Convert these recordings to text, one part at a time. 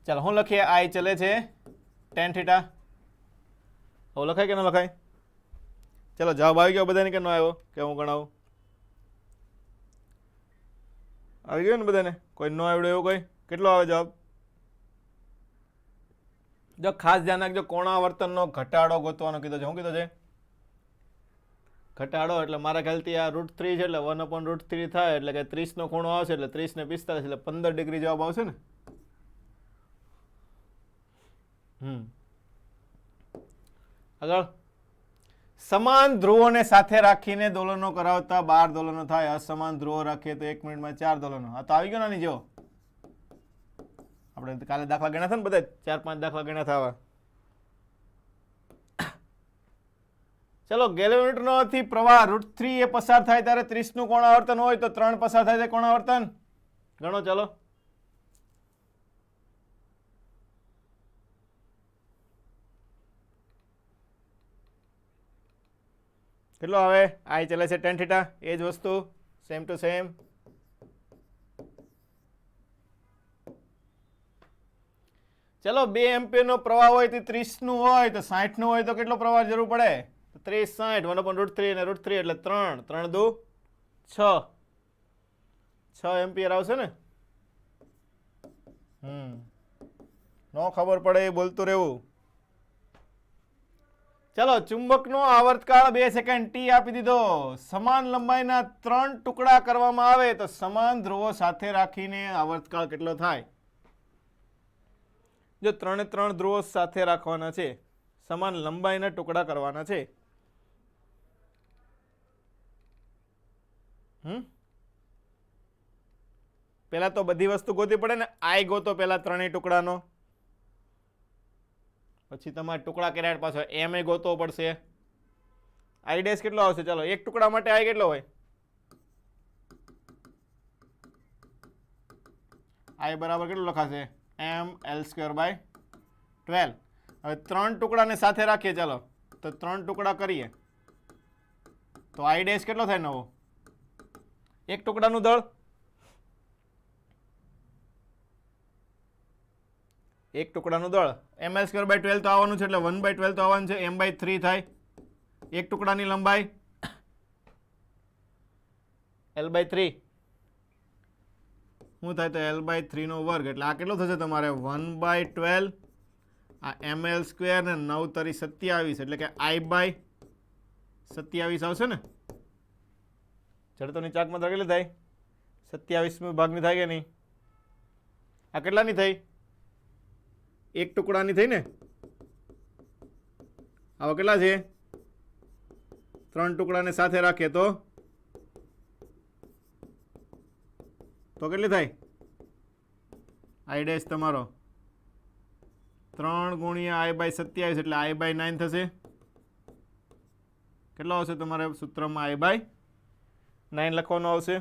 ચાલો હું લખીએ આઈ ચલે છે ટેન થીટા. હવે લખાય કે ન લખાય? ચલો જવાબ આવી ગયો બધાને કે ન આવ્યો? કે હું ગણાવું? આવી ગયો ને બધાને? કોઈ ન આવડ્યો એવું કોઈ? કેટલો આવે જવાબ? જો ખાસ ધ્યાન રાખજો, કોણાવર્તનનો ઘટાડો ગોતવાનો કીધો છે. શું કીધો છે? ઘટાડો. એટલે મારા ખ્યાલથી આ √3 છે એટલે 1/√3 થાય એટલે કે 30 નો ખૂણો આવશે એટલે 30 ને 45 એટલે 15 ડિગ્રી જવાબ આવશે ને. આગળ સમાન ધ્રુવોને સાથે રાખીને દોલનો કરાવતા 12 દોલનો થાય. અસમાન ધ્રુવો રાખીએ તો 1 મિનિટમાં 4 દોલનો. આ તો આવી ગયો નાની જેવો. આપણે કાલે દાખલા ગણ્યા હતા ને બધા 4-5 દાખલા ગણ્યા હતા. ચલો ગેલ્વેનોમીટરનો થી પ્રવાહ √3 એ પસાર થાય ત્યારે 30 નું કોણાવર્તન હોય તો 3 પસાર થાય છે કોણાવર્તન. ગણો ચાલો. કેટલો આવે? આઈ ચલે છે ટેન થીટા. એ જ વસ્તુ સેમ ટુ સેમ. ચલો 2 એમ્પિયર નો પ્રવાહ હોય તો 30 નું હોય તો 60 નું હોય તો કેટલો પ્રવાહ જરૂર પડે? 30 60 1/√3 અને √3 એટલે 3 3 દુ 6 એમ્પિયર આવશે ને. નો ખબર પડે એ બોલતું રહેવું. ચલો ચુંબકનો આવર્તકાળ 2 સેકન્ડ ટી આપી દીધો. સમાન લંબાઈના 3 ટુકડા કરવામાં આવે તો સમાન ધ્રુવો સાથે રાખીને આવર્તકાળ કેટલો થાય? જો 3 ધ્રુવો સાથે રાખવાના છે, સમાન લંબાઈના ટુકડા કરવાના છે. પેલા તો બધી વસ્તુ ગોતવી પડે ને. આઈ ગોતો પેલા 3 ટુકડાનો, પછી તમારે ટુકડા કર્યા પાછો એમ એ ગોતવો પડશે. આઈ ડેશ કેટલો આવશે? ચાલો એક ટુકડા માટે આઈ કેટલો હોય? આઈ બરાબર કેટલું લખાશે? mL²/12. હવે 3 ટુકડાને સાથે રાખીએ. ચાલો તો 3 ટુકડા કરીએ તો આઈ ડેશ કેટલો થાય નવો? એક ટુકડાનું દળ. એક ટુકડાનું દળ mL²/12 તો આવવાનું છે એટલે 1/12 તો આવવાનું છે. m/3 થાય. એક ટુકડાની લંબાઈ l/3 શું થાય? તો l/3 નો વર્ગ એટલે આ કેટલો થશે તમારે? 1/12. આ mL² ને 9 તરી 27 એટલે કે i/27 આવશે ને. જડતોની ચાકમાં તો કેટલી થાય? 27 ભાગની થાય કે નહીં? આ કેટલાની થઈ? એક ટુકડાની થઈ ને. આવા કેટલા છે? 3 ટુકડાને સાથે રાખીએ તો કેટલી થાય? આઈ ડેશ તમારો 3 ગુણ્યા i/27 એટલે i/9 થશે. કેટલો આવશે તમારે સૂત્રમાં? i/9 લખવાનો આવશે.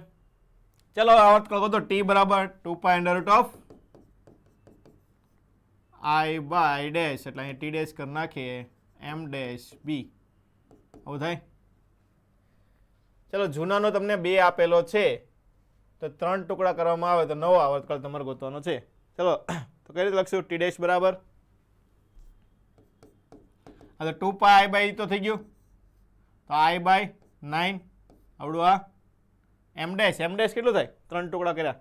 ચલો આવર્તકાળ ગોતો. t બરાબર 2π√i/ડેશ એટલે અહીં t ડેશ કરી નાખીએ m-b. આવું થાય. ચલો જૂનાનો તમને 2 આપેલો છે તો 3 ટુકડા કરવામાં આવે તો નવો આવર્તકાળ તમારે ગોતવાનો છે. ચલો તો કઈ રીતે લખશું? ટી ડેશ બરાબર આ તો 2πi/e તો થઈ ગયું તો i/9 આવડું. આ m-, કેટલું થાય? 3 ટુકડા કર્યા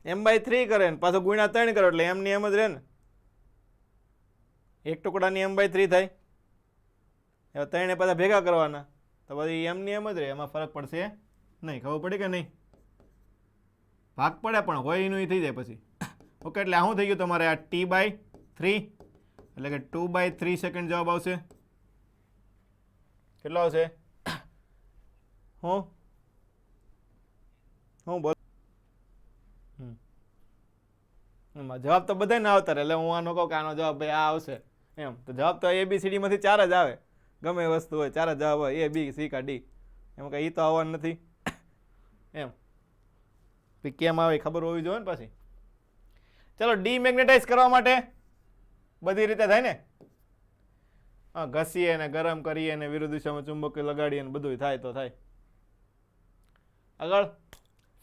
m/3 કરે ને પાછો ગુણ્યા 3 કરો એટલે m ની એમ જ રહે ને. એક ટુકડાની m/3 થાય. હવે 3 પાછા ભેગા કરવાના તો પછી m ની એમ જ રહે. એમાં ફરક પડશે નહીં. ખબર પડી કે નહીં? ભાગ પડે પણ હોય એનું થઈ જાય પછી. ઓકે એટલે આ શું થઈ ગયું તમારે? આ t/3 એટલે કે 2/3 સેકન્ડ જવાબ આવશે. કેટલો આવશે? હું બોલ. જવાબ તો બધા ના આવતા એટલે હું આનો કહું કે આનો જવાબ ભાઈ આ આવશે એમ. તો જવાબ તો ABCD માંથી 4 જ આવે. ગમે વસ્તુ હોય 4 જ જવાબ હોય, A B C કા D. એમ કે એ તો આવવાનું નથી એમ. કેમ આવે ખબર હોવી જોઈએ ને પાછી. ચલો ડીમેગ્નેટાઇઝ કરવા માટે બધી રીતે થાય ને. ઘસીએ ને ગરમ કરીએ ને વિરુદ્ધ દિશામાં ચુંબકીય લગાડીએ ને બધું થાય તો થાય. આગળ,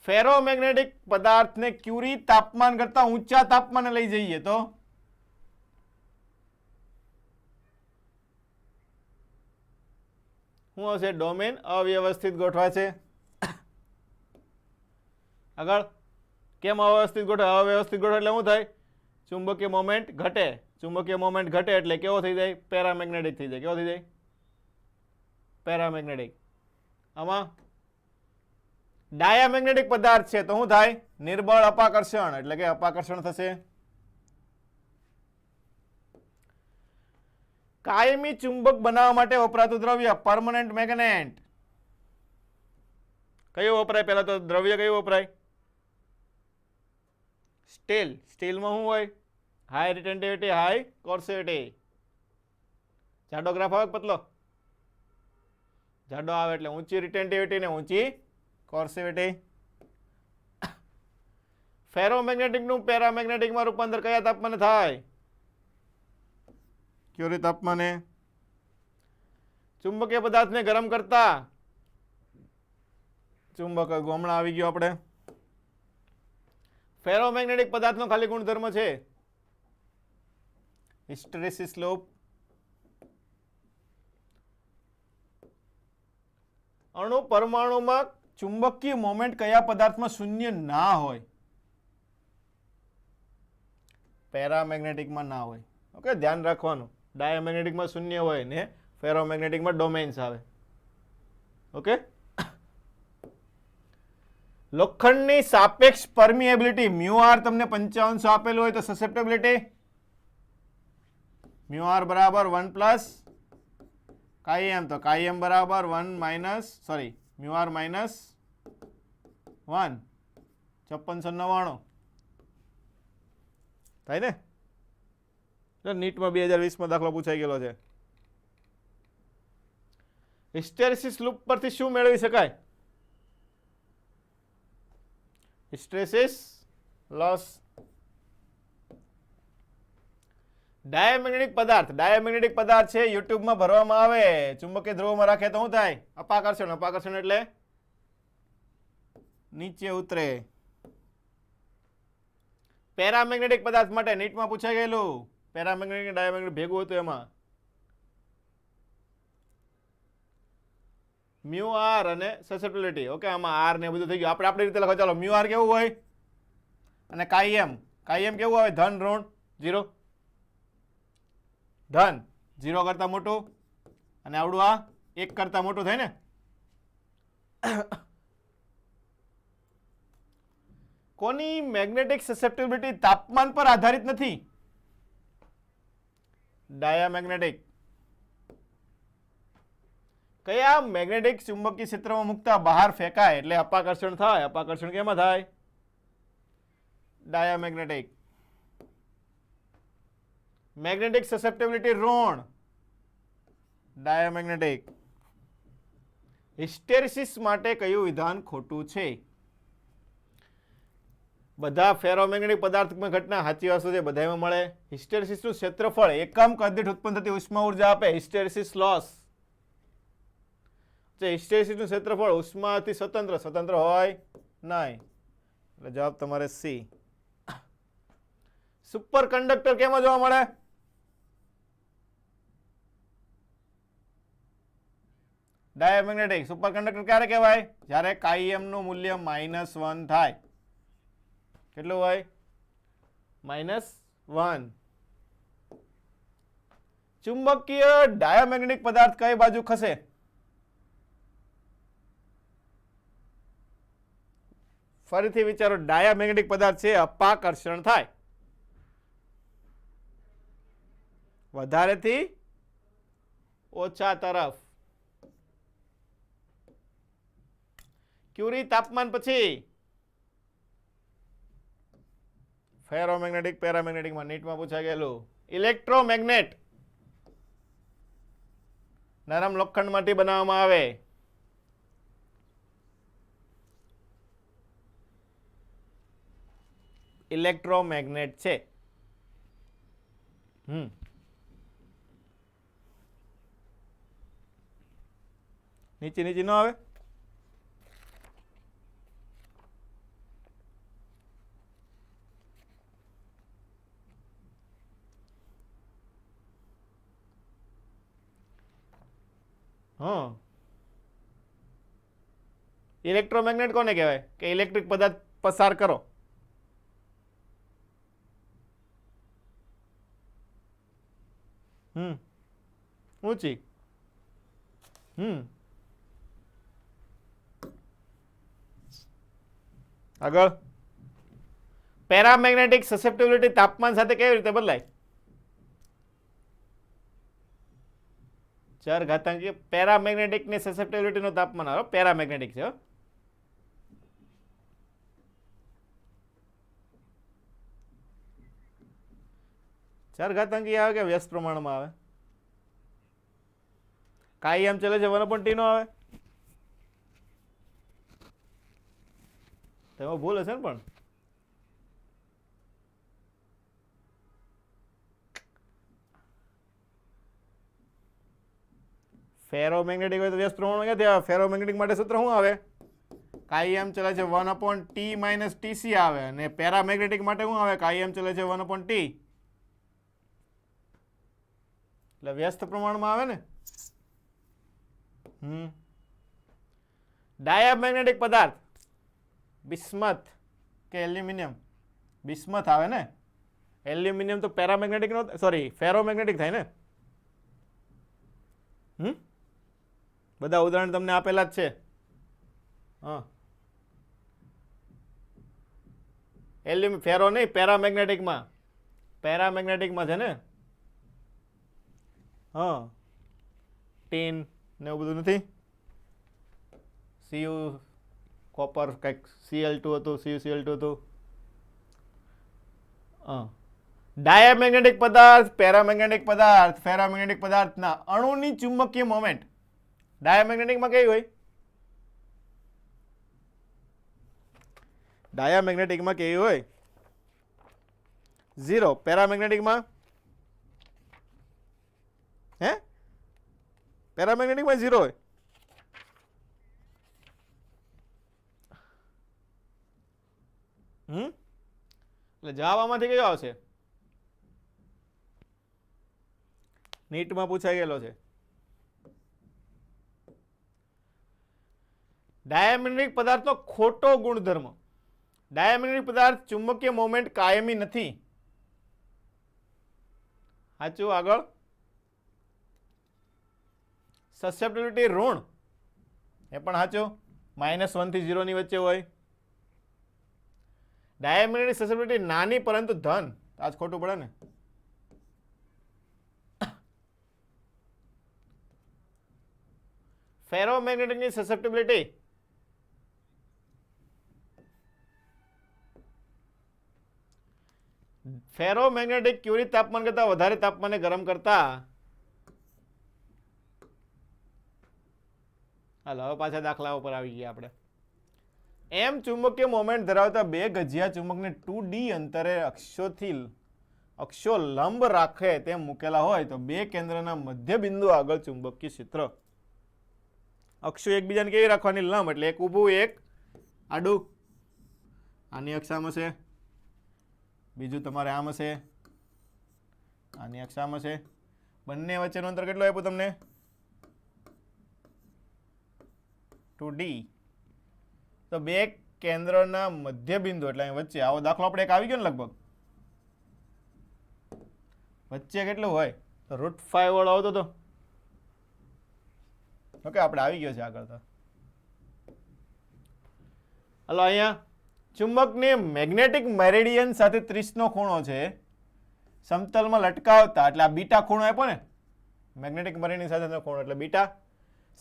ફેરોમેગ્નેટિક પદાર્થને ક્યુરી તાપમાન કરતા ઊંચા તાપમાને લઈ જઈએ તો શું હશે? ડોમેન અવ્યવસ્થિત ગોઠવાય છે. આગળ, કેમ અવ્યવસ્થિત ગોઠવાય? અવ્યવસ્થિત ગોઠવાય એટલે શું થાય? ચુંબકીય મોમેન્ટ ઘટે. ચુંબકીય મોમેન્ટ ઘટે એટલે કેવો થઈ જાય? પેરામેગ્નેટિક થઈ જાય. કેવો થઈ જાય? પેરામેગ્નેટિક. આમાં ડાયામેગ્નેટિક પદાર્થ છે તો શું થાય? નિર્બળ અપાકર્ષણ એટલે કે અપાકર્ષણ થશે. કાયમી ચુંબક બનાવવા માટે વપરાતું દ્રવ્ય પરમનન્ટ મેગ્નેટ. કયું વપરાય? પહેલા તો દ્રવ્ય કયું વપરાય? સ્ટીલ. સ્ટીલમાં શું હોય? High retentivity, high coercivity. જાડો ગ્રાફ આવે પતલો? જાડો આવે એટલે ઊંચી રિટેન્ટિવિટી ને ઊંચી કોર્સિવિટી. ફેરોમેગ્નેટિક નું પેરામેગ્નેટિક માં રૂપાંતર કયા તાપમાને થાય? ક્યુરી તાપમાને. ચુંબકીય પદાર્થને ગરમ કરતા ચુંબક હમણાં આવી ગયો આપણે. ફેરોમેગ્નેટિક પદાર્થનો ખાલી ગુણધર્મ છે હિસ્ટેરેસિસ લૂપ. અણુ પરમાણુમાં ચુંબકીય મોમેન્ટ કયા પદાર્થમાં શૂન્ય ના હોય? પેરામેગ્નેટિકમાં ના હોય. ઓકે, ધ્યાન રાખવાનું. ડાયામેગ્નેટિકમાં શૂન્ય હોય ને ફેરોમેગ્નેટિકમાં ડોમેન્સ આવે. ઓકે, લોખંડની સાપેક્ષ પરમિએબિલિટી મ્યુઆર તમને 5500 આપેલું હોય તો સસેપ્ટેબિલિટી મ્યુઆર બરાબર 1 પ્લસ કાયમ, તો કાયમ બરાબર 1 માઇનસ મ્યુઆર માઇનસ 1 5699 થાય ને? નીટમાં 2020માં દાખલો પૂછાઈ ગયેલો છે. હિસ્ટેરેસિસ લૂપ પરથી શું મેળવી શકાય? Hysteresis loss. ડાયામેગ્નેટિક પદાર્થ છે યુટ્યુબમાં ભરવામાં આવે, ચુંબકીય ધ્રુવમાં રાખે તો શું થાય? અપાકર્ષણ. અપાકર્ષણ એટલે નીચે ઉતરે. પેરામેગ્નેટિક પદાર્થ માટે નીટમાં પૂછાઈ ગયેલું. પેરામેગ્નેટિક ડાયામેગ્નેટિક ભેગું હતું એમાં મ્યુ આર અને સસેપ્ટિબિલિટી. ઓકે, આમાં આર ને બધું થઈ ગયું. આપણે આપણી રીતે લખો. ચાલો, મ્યુ આર કેવું હોય અને કાયમ કેવું હોય? ધન ઋણ 0. ધન 0 કરતા મોટું અને આવડું આ 1 કરતા મોટું થાય ને. કોની મેગ્નેટિક સસેપ્ટિબિલિટી તાપમાન પર આધારિત નથી? ડાયામેગ્નેટિક. કયા મેગ્નેટિક ચુંબકીય ક્ષેત્રમાં મુકતા બહાર ફેંકાય એટલે અપાકર્ષણ થાય? અપાકર્ષણ કેમાં થાય? ડાયામેગ્નેટિક. મેગ્નેટિક સસેપ્ટિબિલિટી ઋણ, ડાયામેગ્નેટિક. હિસ્ટેરેસિસ માટે કયું વિધાન ખોટું છે? બધા ફેરોમેગ્નેટિક પદાર્થમાં ઘટના સાચી વસ્તુ છે, બધામાં મળે. હિસ્ટેરેસિસનું ક્ષેત્રફળ એકમ કદ દીઠ ઉત્પન્ન થતી ઉષ્મા ઉર્જા આપે. Hysteresis loss. હિસ્ટેરેસિસનું ક્ષેત્રફળ ઉષ્માથી સ્વતંત્ર હોય નહીં. એટલે જવાબ તમારે સી. સુપર કંડક્ટર કેમાં જોવા મળે? ડાયામેગ્નેટિક. સુપર કંડક્ટર ક્યારે કહેવાય? જ્યારે કાયમ નું મૂલ્ય -1 થાય. કેટલું હોય? -1. ચુંબકીય ડાયામેગ્નેટિક પદાર્થ કઈ બાજુ ખસે? ફરીથી વિચારો. ડાયામેગ્નેટિક પદાર્થ છે, અપાકર્ષણ થાય વધારેથી ઓછા તરફ. ક્યુરી તાપમાન પછી ફેરોમેગ્નેટિક પેરામેગ્નેટિકમાં નીટમાં પૂછાઈ ગયેલું. ઇલેક્ટ્રોમેગ્નેટ નરમ લોખંડમાંથી બનાવવામાં આવે. ઇલેક્ટ્રોમેગ્નેટ છે. નીચે નીચે ન આવે? હા, ઇલેક્ટ્રોમેગ્નેટ કોને કહેવાય? કે ઇલેક્ટ્રિક પદાર્થ પસાર કરો. ઊંચી. આગળ, પેરામેગ્નેટિક સસેપ્ટિબિલિટી તાપમાન સાથે કેવી રીતે બદલાય? ચાર ઘાતાંકીય પેરામેગ્નેટિક ની સસેપ્ટિબિલિટી નું તાપમાન આવે, પેરામેગ્નેટિક છે. ચાર ઘાતાંકીય આવે કે વ્યસ્ત પ્રમાણમાં આવે? કાંઈ એમ ચાલે છે 1/t નો આવે? તેમાં ભૂલ હશે ને? પણ ફેરોમેગ્નેટિક હોય તો વ્યસ્ત પ્રમાણમાં ક્યાંથી આવે? ફેરોમેગ્નેટિક માટે સૂત્ર શું આવે? કાંઈ એમ ચાલે છે 1/t - tc આવે. અને પેરામેગ્નેટિક માટે શું આવે? કાંઈ એમ ચાલે છે 1/t. એટલે વ્યસ્ત પ્રમાણમાં આવે ને. ડાયામેગ્નેટિક પદાર્થ બિસ્મથ કે એલ્યુમિનિયમ? બિસ્મથ આવે ને. એલ્યુમિનિયમ તો પેરામેગ્નેટિક નો, સોરી, ફેરોમેગ્નેટિક થાય ને. બધા ઉદાહરણ તમને આપેલા જ છે. હા, ફેરો નહીં, પેરામેગ્નેટિકમાં. પેરામેગ્નેટિકમાં છે ને. હા, ટીન ને એવું બધું નથી. સીયુ કોપર કંઈક Cl2 હતું, CuCl2 હતું. હા, ડાયામેગ્નેટિક પદાર્થ, પેરામેગ્નેટિક પદાર્થ, ફેરામેગ્નેટિક પદાર્થના અણુની ચુંબકીય મોમેન્ટ ડાયામેગ્નેટિકમાં કેવી હોય? ડાયામેગ્નેટિકમાં કેવી હોય? 0. પેરામેગ્નેટિકમાં? હે? પેરામેગ્નેટિકમાં 0 હોય. એટલે જવાબ આમાંથી કયો આવશે? નીટમાં પૂછાઈ ગયેલો છે. ડાયામેગ્નેટિક પદાર્થનો ખોટો ગુણધર્મ. ડાયામેગ્નેટિક પદાર્થ ચુંબકીય મોમેન્ટ કાયમી નથી. સાચું. આગળ, સસેપ્ટિબિલિટી ઋણ, એ પણ સાચું. -1 થી 0 ની વચ્ચે હોય. ડાયામેગ્નેટિક સસેપ્ટિબિલિટી નાની પરંતુ ધન. આજ ખોટું પડે ને. ફેરોમેગ્નેટિકની સસેપ્ટિબિલિટી ફેરોમેગ્નેટિક ક્યુરી તાપમાન કરતા વધારે તાપમાને ગરમ કરતા. હાલો, હવે પાછા દાખલા ઉપર આવી ગયા આપણે. એમ ચુંબકીય મોમેન્ટ ધરાવતા બે ગજિયા ચુંબકને 2d અંતરે અક્ષો લંબ રાખે તેમ મૂકેલા હોય તો બે કેન્દ્રના મધ્ય બિંદુ આગળ ચુંબકીય ક્ષેત્ર. અક્ષો એકબીજાને કેવી રાખવાની? લંબ. એટલે એક ઊભું, એક આડું. આની અક્ષ આમ હશે, બીજું તમારે આમ હશે, આની અક્ષ આમ હશે. બંને વચ્ચેનું અંતર કેટલું આપ્યું તમને? 2d. તો બે કેન્દ્રના મધ્ય બિંદુ એટલે અહીં વચ્ચે આવો દાખલો આપણે એક આવી ગયો ને લગભગ. વચ્ચે કેટલું હોય? તો √5 વાળો આવતો હતો. ઓકે, આપણે આવી ગયો છે આગળ. તો હલો, અહીંયા ચુંબકને મેગ્નેટિક મેરિડિયન સાથે 30 નો ખૂણો છે. સમતલમાં લટકાવતા, એટલે આ બીટા ખૂણો આપ્યો ને, મેગ્નેટિક મેરિડિયન સાથેનો ખૂણો એટલે બીટા.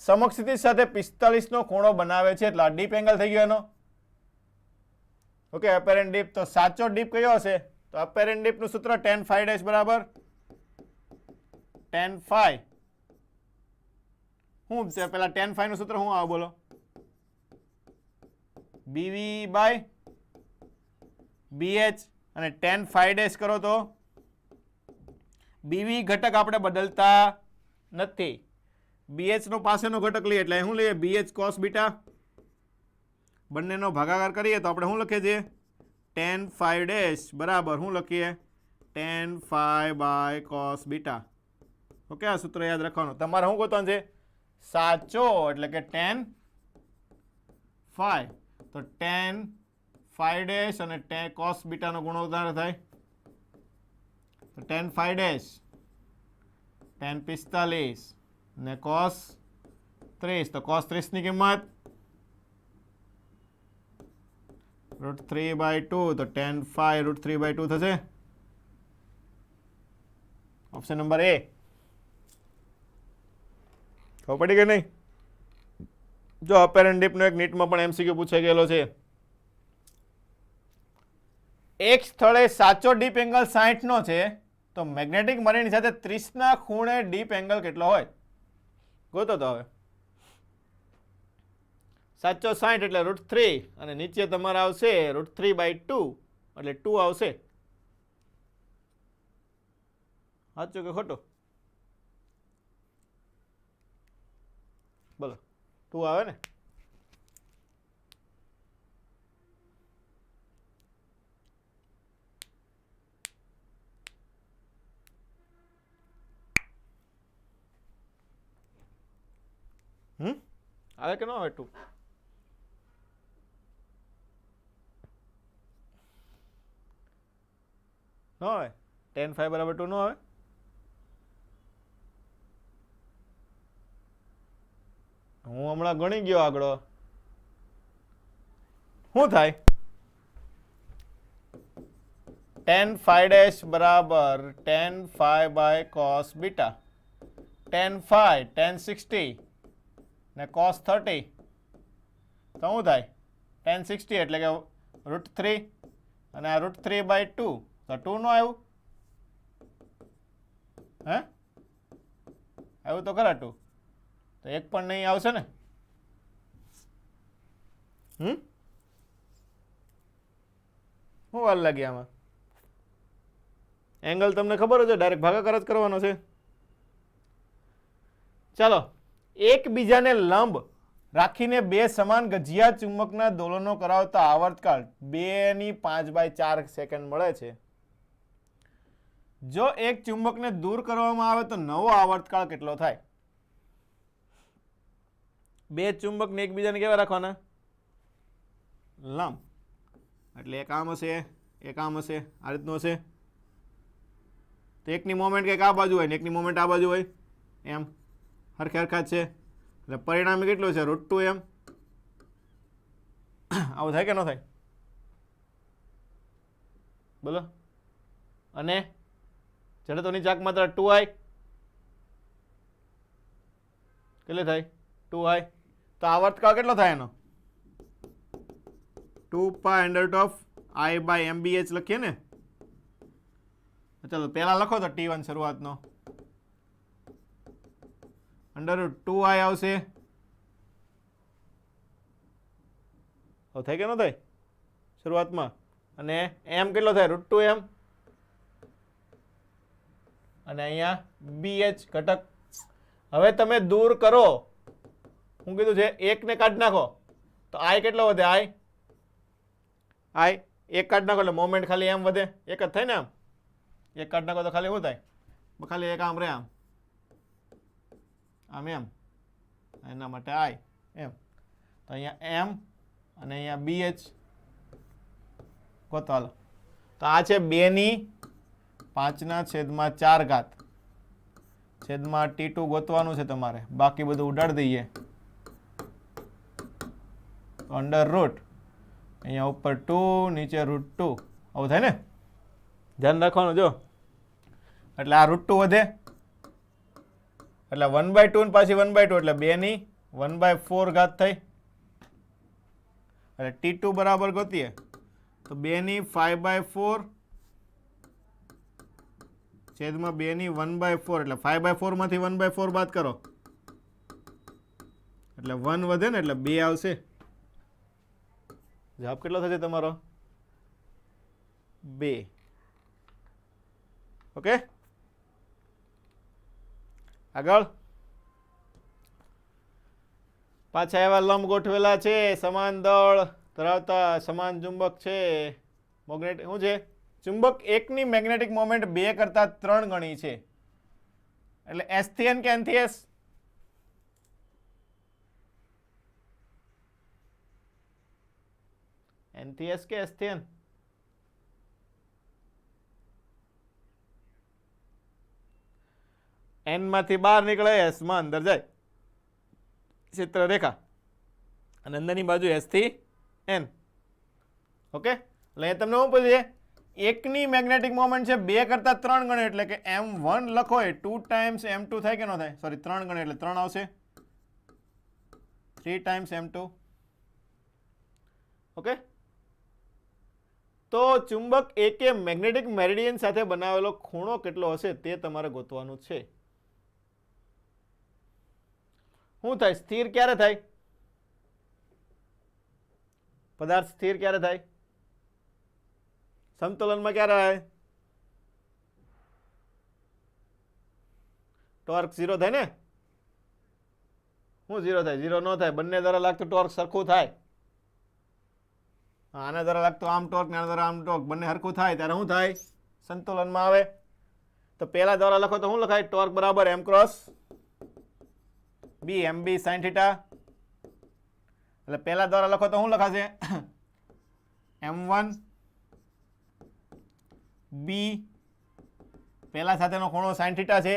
સમક્ષિતિજ સાથે 45 નો ખૂણો બનાવે છે. એટલે આ ડીપ એંગલ થઈ ગયો એનો. Okay, apparent deep. તો સાચો ડીપ કયો હશે? તો અપેરન્ટ ડીપ નું સૂત્ર tan phi dash બરાબર tan phi. શું પેલા tan phi નું સૂત્ર શું આવે બોલો? BV by BH. અને tan phi dash કરો તો BV ઘટક આપણે બદલતા નથી. BH નો પાસેનો ઘટક લઈએ એટલે શું લઈએ BH cos બીટા બંનેનો ભાગાકાર કરીએ તો આપણે શું લખીએ છીએ tan phi ડેશ બરાબર શું લખીએ tan phi by cos beta okay આ સૂત્ર યાદ રાખવાનું તમારે શું ગોતવાનું છે સાચો એટલે કે tan phi તો tan phi ડેશ અને tan cos બીટાનો ગુણોત્તર થાય તો tan phi ડેશ tan 45 ને cos 30 તો cos 30 ની કિંમત √3/2 તો tan phi √3/2 થશે ઓપ્શન નંબર એ ખબર પડી કે નહીં જો અપેરન્ટ ડીપનો એક નીટમાં પણ એમસીક્યુ પૂછાઈ ગયેલો છે એક સ્થળે સાચો ડીપ એંગલ 60 નો છે તો મેગ્નેટિક મરીની સાથે 30 ના ખૂણે ડીપ એંગલ કેટલો હોય ગોતો તો હવે સાચો 60 એટલે √3 અને નીચે તમારે આવશે √3/2 એટલે 2 આવશે સાચું કે ખોટું બોલો 2 આવે ને આવે કે ન આવે 2 ન આવે tan phi બરાબર 2 ન આવે હું હમણાં ગણી ગયો આગળ શું થાય tan phi ડેશ બરાબર tan phi by cos beta tan phi tan 60 ને cos 30 તો શું થાય tan 60 એટલે કે √3 અને આ √3/2 તો 2 નો આવ્યું હે આવ્યું તો ખરા 2 તો એક પણ નહીં આવશે ને શું વાર લાગી આમાં એંગલ તમને ખબર છે ડાયરેક્ટ ભાગાકાર જ કરવાનો છે ચાલો એકબીજાને લંબ રાખીને બે સમાન ગજિયા ચુંબકના દોલનો કરાવતા આવર્તકાળ 2/5/4 સેકન્ડ મળે છે જો એક ચુંબકને દૂર કરવામાં આવે તો નવો આવર્તકાળ કેટલો થાય બે ચુંબકને એકબીજાને કેવા રાખવાના લંબ એટલે એક આમ હશે એક આમ હશે આ રીતનું હશે તો એકની મોમેન્ટ કંઈક આ બાજુ હોય ને એકની મોમેન્ટ આ બાજુ હોય એમ હરખે હરખા જ છે એટલે પરિણામ કેટલું છે √2 એમ આવું થાય કે ન થાય બોલો અને જડત્વની ચાક માત્ર 2i કેટલે થાય 2i તો આવર્તકાળ કેટલો થાય એનો 2π√i/mbh લખીએ ને ચાલો પહેલા લખો તો t1 શરૂઆતનો √2i આવશે હવે થાય કે ન થાય શરૂઆતમાં અને m કેટલો થાય √2m અને અહીંયા bh ઘટક હવે તમે દૂર કરો હું કીધું છે એકને કાઢી નાખો તો i કેટલો વધે i એક કાઢી નાખો એટલે મોમેન્ટ ખાલી એમ વધે એક જ થાય ને આમ એક કાઢી નાખો તો ખાલી શું થાય ખાલી એક આમ રે આમ એમ એના માટે i એમ તો અહીંયા m અને અહીંયા bh ગોતો હાલો તો આ છે 2/5/4 છેદમાં t2 ગોતવાનું છે તમારે બાકી બધું ઉડાડી દઈએ તો √ અહીંયા ઉપર 2 નીચે √2 આવું થાય ને ધ્યાન રાખવાનું જો એટલે આ √2 વધે એટલે 1/2 ને પાછી 1/2 એટલે 2/1/4 થઈ એટલે t2 બરાબર ગોતીએ તો 2/5/4 છેદમાં 2/1/4 એટલે 5/4 માંથી 1/4 બાદ કરો એટલે 1 વધે ને એટલે 2 આવશે જવાબ કેટલો થશે તમારો 2 ઓકે આગળ પાછા એવા લંબ ગોઠવેલા છે, સમાન દળ ધરાવતા સમાન ચુંબક છે. મેગ્નેટિક શું છે? ચુંબક એકની મેગ્નેટિક મોમેન્ટ 2 કરતા 3 ગણી છે. એટલે એસ થી એન કે એન થી એસ? એન થી એસ કે એસ થી એન? એન માંથી બહાર નીકળે, એસ માં અંદર જાય, ક્ષેત્ર રેખા, અને અંદરની બાજુ એસ થી એન. ઓકે, એટલે અહીંયા તમને શું પૂછે? એકની મેગ્નેટિક મોમેન્ટ છે 2 કરતા 3 ગણી, એટલે કે m1 લખો એ 2 ટાઈમ્સ m2 થાય કે ન થાય? સોરી, 3 ગણી એટલે 3 આવશે, 3 ટાઈમ્સ m2. ઓકે, તો ચુંબક એકે મેગ્નેટિક મેરિડિયન સાથે બનાવેલો ખૂણો કેટલો હશે તે તમારે ગોતવાનું છે. શું થાય? સ્થિર ક્યારે થાય? પદાર્થ સ્થિર ક્યારે થાય? સમતોલનમાં ક્યારે આવે? ટોર્ક 0 થાય ને? શું 0 થાય? 0 ન થાય. બંને દ્વારા લાગતું ટોર્ક સરખું થાય. આના દ્વારા લાગતું આમ ટોર્ક, આના દ્વારા આમ ટોર્ક, બંને સરખું થાય ત્યારે શું થાય? સંતુલનમાં આવે. તો પહેલા દ્વારા લખો તો શું લખાય? ટોર્ક બરાબર m cross B, mb sin theta. એટલે પહેલા દ્વારા લખો તો શું લખાશે? m1 b, પહેલા સાથેનો ખૂણો sin થીટા છે,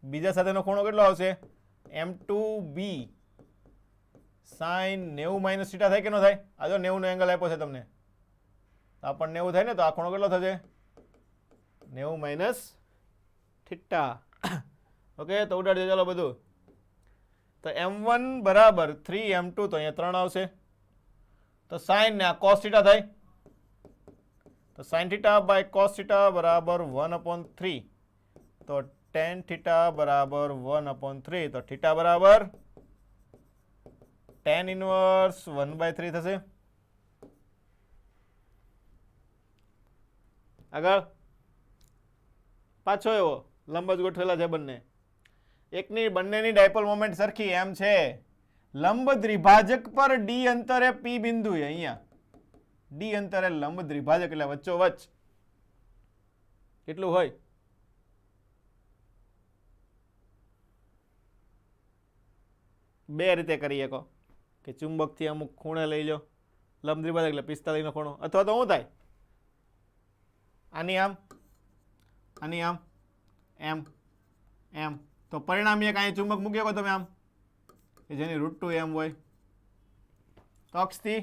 બીજા સાથેનો ખૂણો કેટલો આવશે? m2b sin 90 માઇનસ થીટા થાય કે ન થાય? આ જો 90 નો એંગલ આપ્યો છે તમને, તો આ પણ 90 થાય ને, તો આ ખૂણો કેટલો થશે? 90 માઇનસ થીટા. ઓકે, તો ઉડાડજો ચાલો બધું. તો m1 બરાબર 3m2, તો અહીંયા 3 આવશે. તો sin ને આ cos થીટા થાય, તો sin theta by cos theta બરાબર 1/3. તો tan થીટા બરાબર 1/3. તો થીટા બરાબર tan ઇનવર્સ 1/3 થશે. આગળ પાછો એવો લંબ જ ગોઠવેલા છે બંને. એકની બંનેની ડાયપોલ મોમેન્ટ સરખી એમ છે. લંબ દ્વિભાજક પર ડી અંતરે પી બિંદુ, અહીંયા ડી અંતરે લંબ દ્વિભાજક એટલે વચ્ચોવચ્ચ કેટલું હોય? બે રીતે કરી શકો કે ચુંબકથી અમુક ખૂણે લઈ લો, લંબ દ્વિભાજક એટલે 45 નો ખૂણો, અથવા તો શું થાય? આની આમ, આની આમ, એમ એમ. તો પરિણામી એક અહીં ચુંબક મૂકી શકો તમે આમ, કે જેની √2 એમ હોય. તો અક્ષથી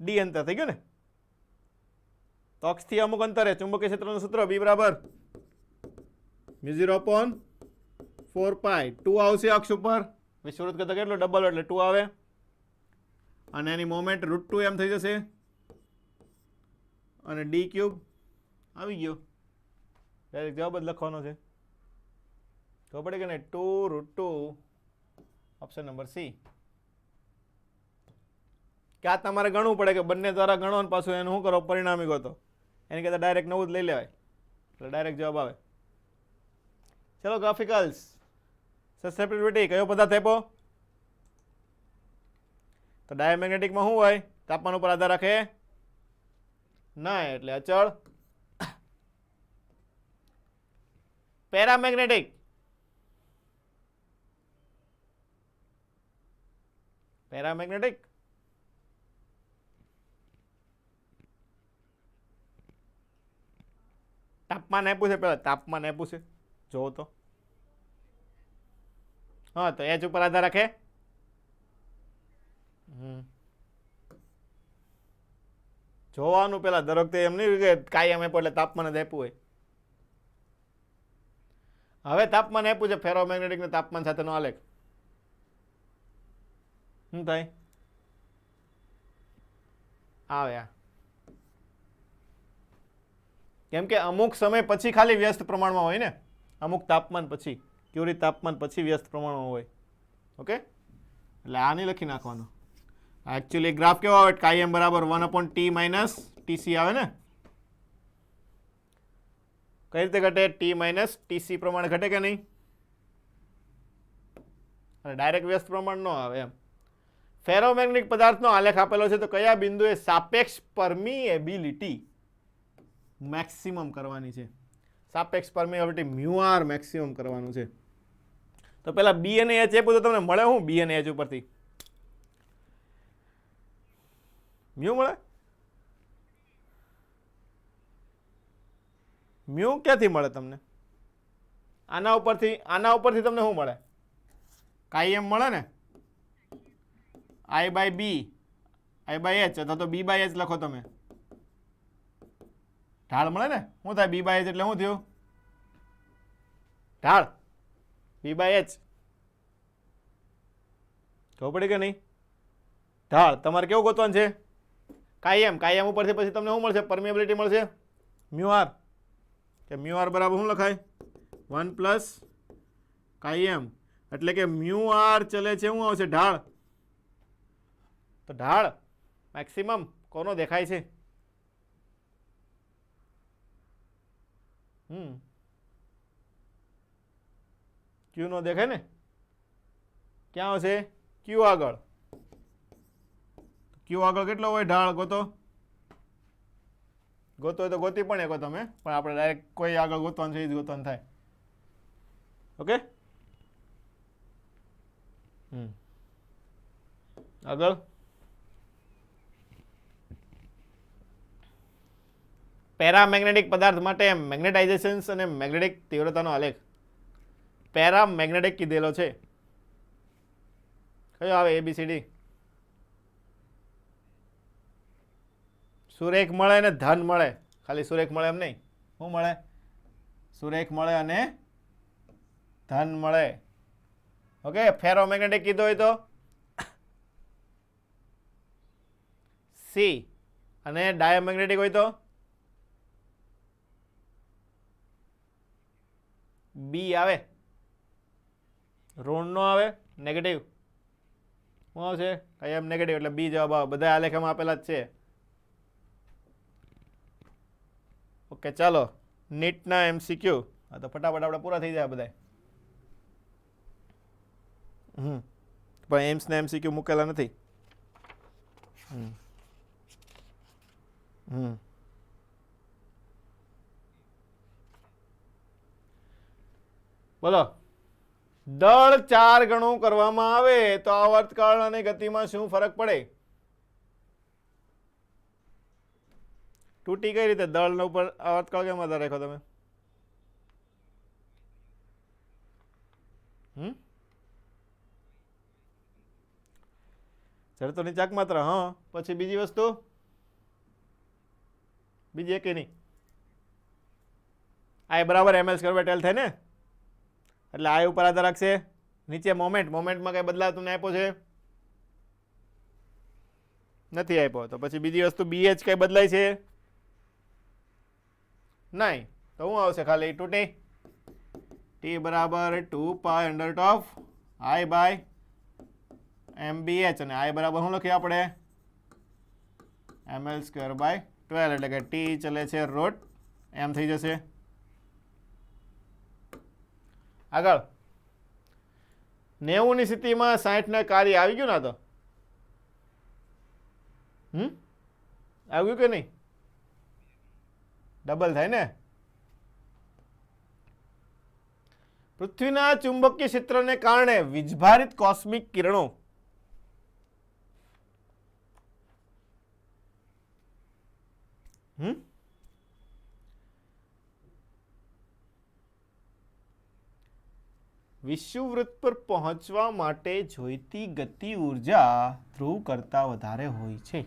ડી અંતર થઈ ગયું ને. તો અક્ષથી અમુક અંતરે ચુંબકીય ક્ષેત્રનું સૂત્ર B બરાબર μ0/4π. 2 આવશે અક્ષ ઉપર, વિષુવવૃત્ત કરતા કેટલો ડબલ એટલે 2 આવે, અને એની મોમેન્ટ √2 એમ થઈ જશે, અને d ક્યુબ આવી ગયો. ડાયરેક્ટ જવાબ જ લખવાનો છે. ખબર પડે કે નહીં? 2√2, ઓપ્શન નંબર સી. કે આ તમારે ગણવું પડે કે બંને દ્વારા ગણો ને પાછું એનું શું કરો? પરિણામી ગોતો. એની કરતાં ડાયરેક્ટ નવું જ લઈ લેવાય, એટલે ડાયરેક્ટ જવાબ આવે. ચલો ગ્રાફિકલ્સ. સસેપ્ટિબિલિટી કયો પદાર્થ આપ્યો? તો ડાયામેગ્નેટિકમાં શું હોય? તાપમાન ઉપર આધાર રાખે ના, એટલે અચળ. પેરામેગ્નેટિક પેરામેગ્નેટિક તાપમાન આપ્યું છે, પેલા તાપમાન આપ્યું છે, જોવો તો. હા, તો એચ ઉપર આધાર રાખે. જોવાનું પેલા દર વખતે એમ નહીં કે કાયમ આપ્યું એટલે તાપમાન જ આપ્યું હોય. હવે તાપમાન આપ્યું છે ફેરોમેગ્નેટિક ને તાપમાન સાથેનો આલેખ. શું થાય? આવે આ. કેમ કે અમુક સમય પછી ખાલી વ્યસ્ત પ્રમાણમાં હોય ને, અમુક તાપમાન પછી, ક્યુરી તાપમાન પછી વ્યસ્ત પ્રમાણમાં હોય. ઓકે, એટલે આ નહીં લખી નાખવાનો. એકચ્યુઅલી ગ્રાફ કેવો આવે? કાયમ બરાબર 1/t માઇનસ ટીસી આવે ને. કઈ રીતે ઘટે? ટી માઇનસ ટીસી પ્રમાણે ઘટે કે નહીં? અને ડાયરેક્ટ વ્યસ્ત પ્રમાણ ન આવે એમ. ફેરોમેગ્નેટિક પદાર્થનો આલેખ આપેલો છે, તો કયા બિંદુએ સાપેક્ષ પરમિએબિલિટી મેક્સિમમ કરવાની છે? સાપેક્ષ પરમિએબિલિટી μr મેક્સિમમ કરવાનું છે. તો પેલા બી અને એચ આપ્યું તો તમને મળે હું બી અને એચ ઉપરથી મ્યુ મળે. મ્યુ ક્યાંથી મળે તમને? આના ઉપરથી તમને શું મળે? કાઈ એમ મળે ને, I by B, I by H, અથવા તો બી બાય એચ લખો તમે. ઢાળ મળે ને. શું થાય બી બાય એચ એટલે શું થયું? ઢાળ. બી બાય એચ ખબર પડી કે નહીં? ઢાળ. તમારે કેવું ગોતવાનું છે? કાઈ એમ ઉપરથી પછી તમને શું મળશે? પરમિએબિલિટી મળશે મ્યુ આર. કે મ્યુ આર બરાબર શું લખાય? 1 પ્લસ કાઈ એમ. એટલે કે મ્યુ આર ચલે છે, શું આવશે? ઢાળ. તો ઢાળ મેક્સિમમ કોનો દેખાય છે? ક્યુ નો દેખાય ને. ક્યાં આવશે? ક્યુ આગળ. ક્યુ આગળ કેટલો હોય ઢાળ? ગોતો હોય તો ગોતી પણ શકો તમે, પણ આપણે ડાયરેક્ટ કોઈ આગળ ગોતવાનું છે એ જ ગોતવાનું થાય. ઓકે. આગળ પેરામેગ્નેટિક પદાર્થ માટે મેગ્નેટાઇઝેશન અને મેગ્નેટિક તીવ્રતાનો આલેખ. પેરામેગ્નેટિક કીધેલો છે, કયો આવે? ABCD. સુરેખ મળે અને ધન મળે. ખાલી સુરેખ મળે એમ નહીં. શું મળે? સુરેખ મળે અને ધન મળે. ઓકે. ફેરોમેગ્નેટિક કીધો હોય તો સી, અને ડાયોમેગ્નેટિક હોય તો બી આવે. ઋણ નો આવે, નેગેટિવ. શું આવશે? કઈ એમ નેગેટિવ એટલે બી જવાબ આવે. બધા આલેખમાં આપેલા જ છે. ઓકે ચાલો, નીટના MCQ. હા તો ફટાફટ આપણે પૂરા થઈ જાય બધા. પણ એમ્સના MCQ મૂકેલા નથી. બોલો. દળ 4 ગણું કરવામાં આવે તો આવર્તકાળ અને ગતિમાં શું ફરક પડે? તૂટી કઈ રીતે? દળ ઉપર આવર્તકાળ કેમ આધાર રાખો તમે? જડતોની ચાક માત્ર. હા, પછી બીજી વસ્તુ? બીજી એકે નહીં. આઈ બરાબર ml સ્ક્વેર બાય ટેલ થાય ને, એટલે આઈ ઉપર આધાર રાખશે. નીચે મોમેન્ટમાં કઈ બદલાતું ને આપ્યો છે? નથી આપ્યો. તો પછી બીજી વસ્તુ BH કઈ બદલાય છે? નહીં. તો શું આવશે? ખાલી 2t. t બરાબર 2 pi under root of I by MBH, અને આઈ બરાબર શું લખીએ આપણે? ml સ્ક્વેર બાય 12, એટલે કે t ચલે છે રૂટ એમ થઈ જશે. આગળ 90 ની સ્થિતિમાં 60 ના કાર્ય આવી ગયું ના? તો આવ્યું કે નહીં? ડબલ થાય ને. પૃથ્વીના ચુંબકીય ક્ષેત્રને કારણે વીજભારિત કોસ્મિક કિરણો વિષુવવૃત્ત પર પહોંચવા માટે જોઈતી ગતિ ઉર્જા ધ્રુવ કરતા વધારે હોય છે.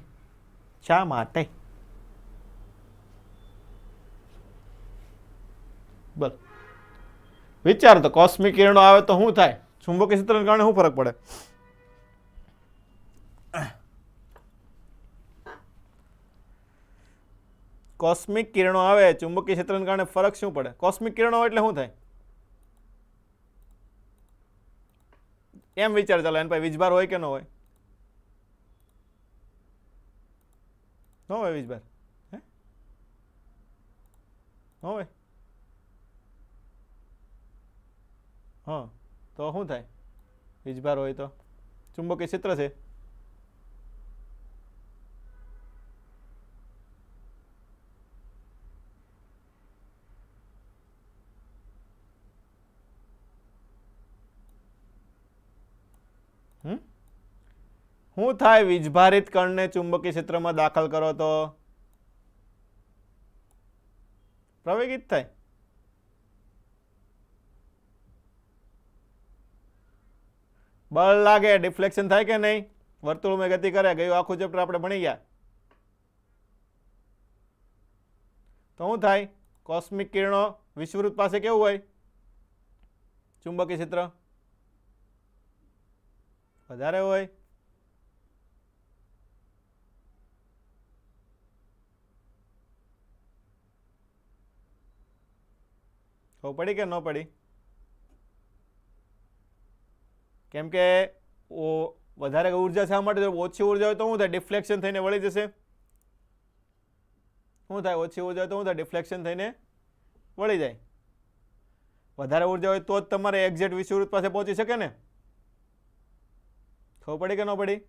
શા માટે? બોલ. વિચાર તો. કોસ્મિક કિરણો આવે તો શું થાય? ચુંબકીય ક્ષેત્રને કારણે શું ફરક પડે? કોસ્મિક કિરણો આવે, ચુંબકીય ક્ષેત્રને કારણે ફરક શું પડે? કોસ્મિક કિરણો એટલે શું થાય? એમ વિચાર. ચાલો, એના પાસે વીજભાર હોય કે ન હોય? ન હોય વીજભાર. હે? ન હોય. હા, તો શું થાય? વીજભાર હોય તો ચુંબકીય ક્ષેત્ર છે. શું થાય વીજભારિત કણને ચુંબકીય ક્ષેત્રમાં દાખલ કરો તો પ્રવેગિત થાય. બળ લાગે ડિફ્લેક્શન થાય કે નહીં, વર્તુળમાં ગતિ કરે. ગયું આખું ચેપ્ટર આપણે ભણી ગયા. તો શું થાય કોસ્મિક કિરણો વિષુવવૃત્ત પાસે કેવું હોય ચુંબકીય ક્ષેત્ર વધારે હોય. ખબર પડી કે ન પડી? કેમ કે વધારે ઉર્જા શા માટે, ઓછી ઉર્જા હોય તો શું થાય ડિફ્લેક્શન થઈને વળી જશે. શું થાય ઓછી ઉર્જા હોય તો શું થાય ડિફ્લેક્શન થઈને વળી જાય. વધારે ઉર્જા હોય તો જ તમારે એક્ઝેક્ટ વિષુવવૃત્ત પાસે પહોંચી શકે ને. ખબર પડી કે ન પડી?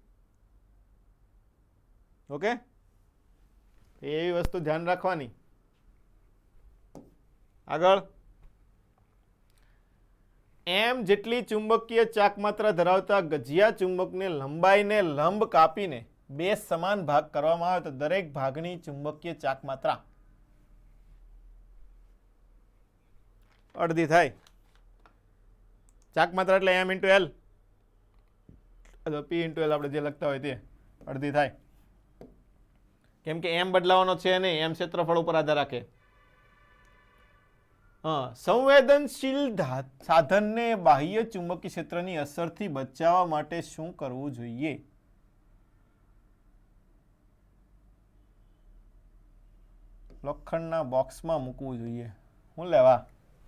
ઓકે, એવી વસ્તુ ધ્યાન રાખવાની. આગળ એમ જેટલી ચુંબકીય ચાકમાત્રા ધરાવતા ગજિયા ચુંબકને લંબાઈને લંબ કાપીને બે સમાન ભાગ કરવામાં આવે તો દરેક ભાગની ચુંબકીય ચાકમાત્રા અડધી થાય. ચાકમાત્રા એટલે m × l અથવા p × l આપણે જે લખતા હોય તે અડધી થાય. કેમ કે m બદલાવાનો છે નહીં, m ક્ષેત્રફળ ઉપર આધાર રાખે. સંવેદનશીલ સાધનને બાહ્ય ચુંબકીય ક્ષેત્રની અસરથી બચાવવા માટે શું કરવું જોઈએ? લોખંડના બોક્સમાં મૂકવું જોઈએ. શું લેવા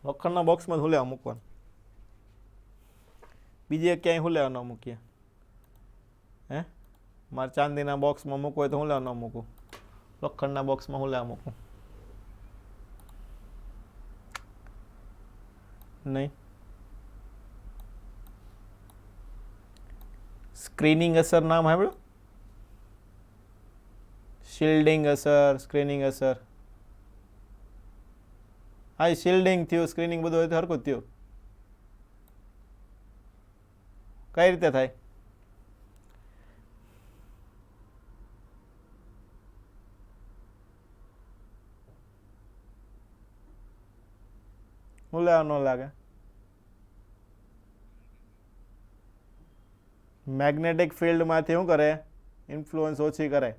લોખંડના બોક્સમાં શું લેવા મૂકવાનું? બીજે ક્યાંય શું લેવા ન મૂકીએ? હે મારે ચાંદીના બોક્સમાં મૂકવું હોય તો હું લેવા ન મૂકું? લોખંડના બોક્સમાં હું લેવા મૂકું? નહીં. સ્ક્રીનિંગ અસર નામ સાંભળ્યું? શિલ્ડિંગ અસર, સ્ક્રીનિંગ અસર. હા, શિલ્ડિંગ થયું, સ્ક્રીનિંગ બધું હોય તો હરખું થયું. કઈ રીતે થાય? હું લેવા ન લાગે? મેગ્નેટિક ફિલ્ડમાંથી શું કરે? ઇન્ફ્લુઅન્સ ઓછી કરે.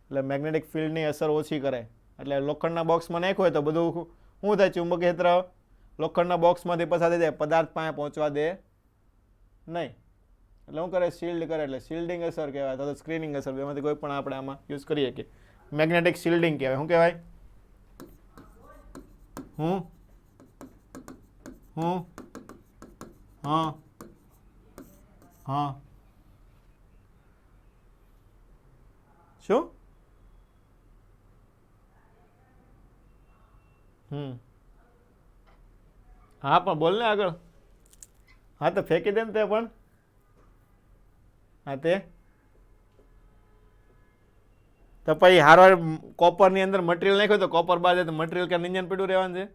એટલે મેગ્નેટિક ફિલ્ડની અસર ઓછી કરે. એટલે લોખંડના બોક્સમાં નાખ્યું હોય તો બધું શું થાય ચુંબકીય ક્ષેત્ર લોખંડના બોક્સમાંથી પસાર થઈ જાય, પદાર્થ પાસે પહોંચવા દે નહીં. એટલે શું કરે? શિલ્ડ કરે. એટલે શિલ્ડિંગ અસર કહેવાય અથવા તો સ્ક્રીનિંગ અસર, બેમાંથી કોઈ પણ આપણે આમાં યુઝ કરીએ કે મેગ્નેટિક શિલ્ડિંગ કહેવાય. શું કહેવાય? હા શું? હા પણ બોલ ને આગળ. હા તો ફેંકી દે ને તે પણ. હા તે તો પછી હારવાર કોપરની અંદર મટીરિયલ નાખ્યો તો કોપર બાદ તો મટીરિયલ ક્યાં ઇન્જન પડ્યું રહેવાનું છે?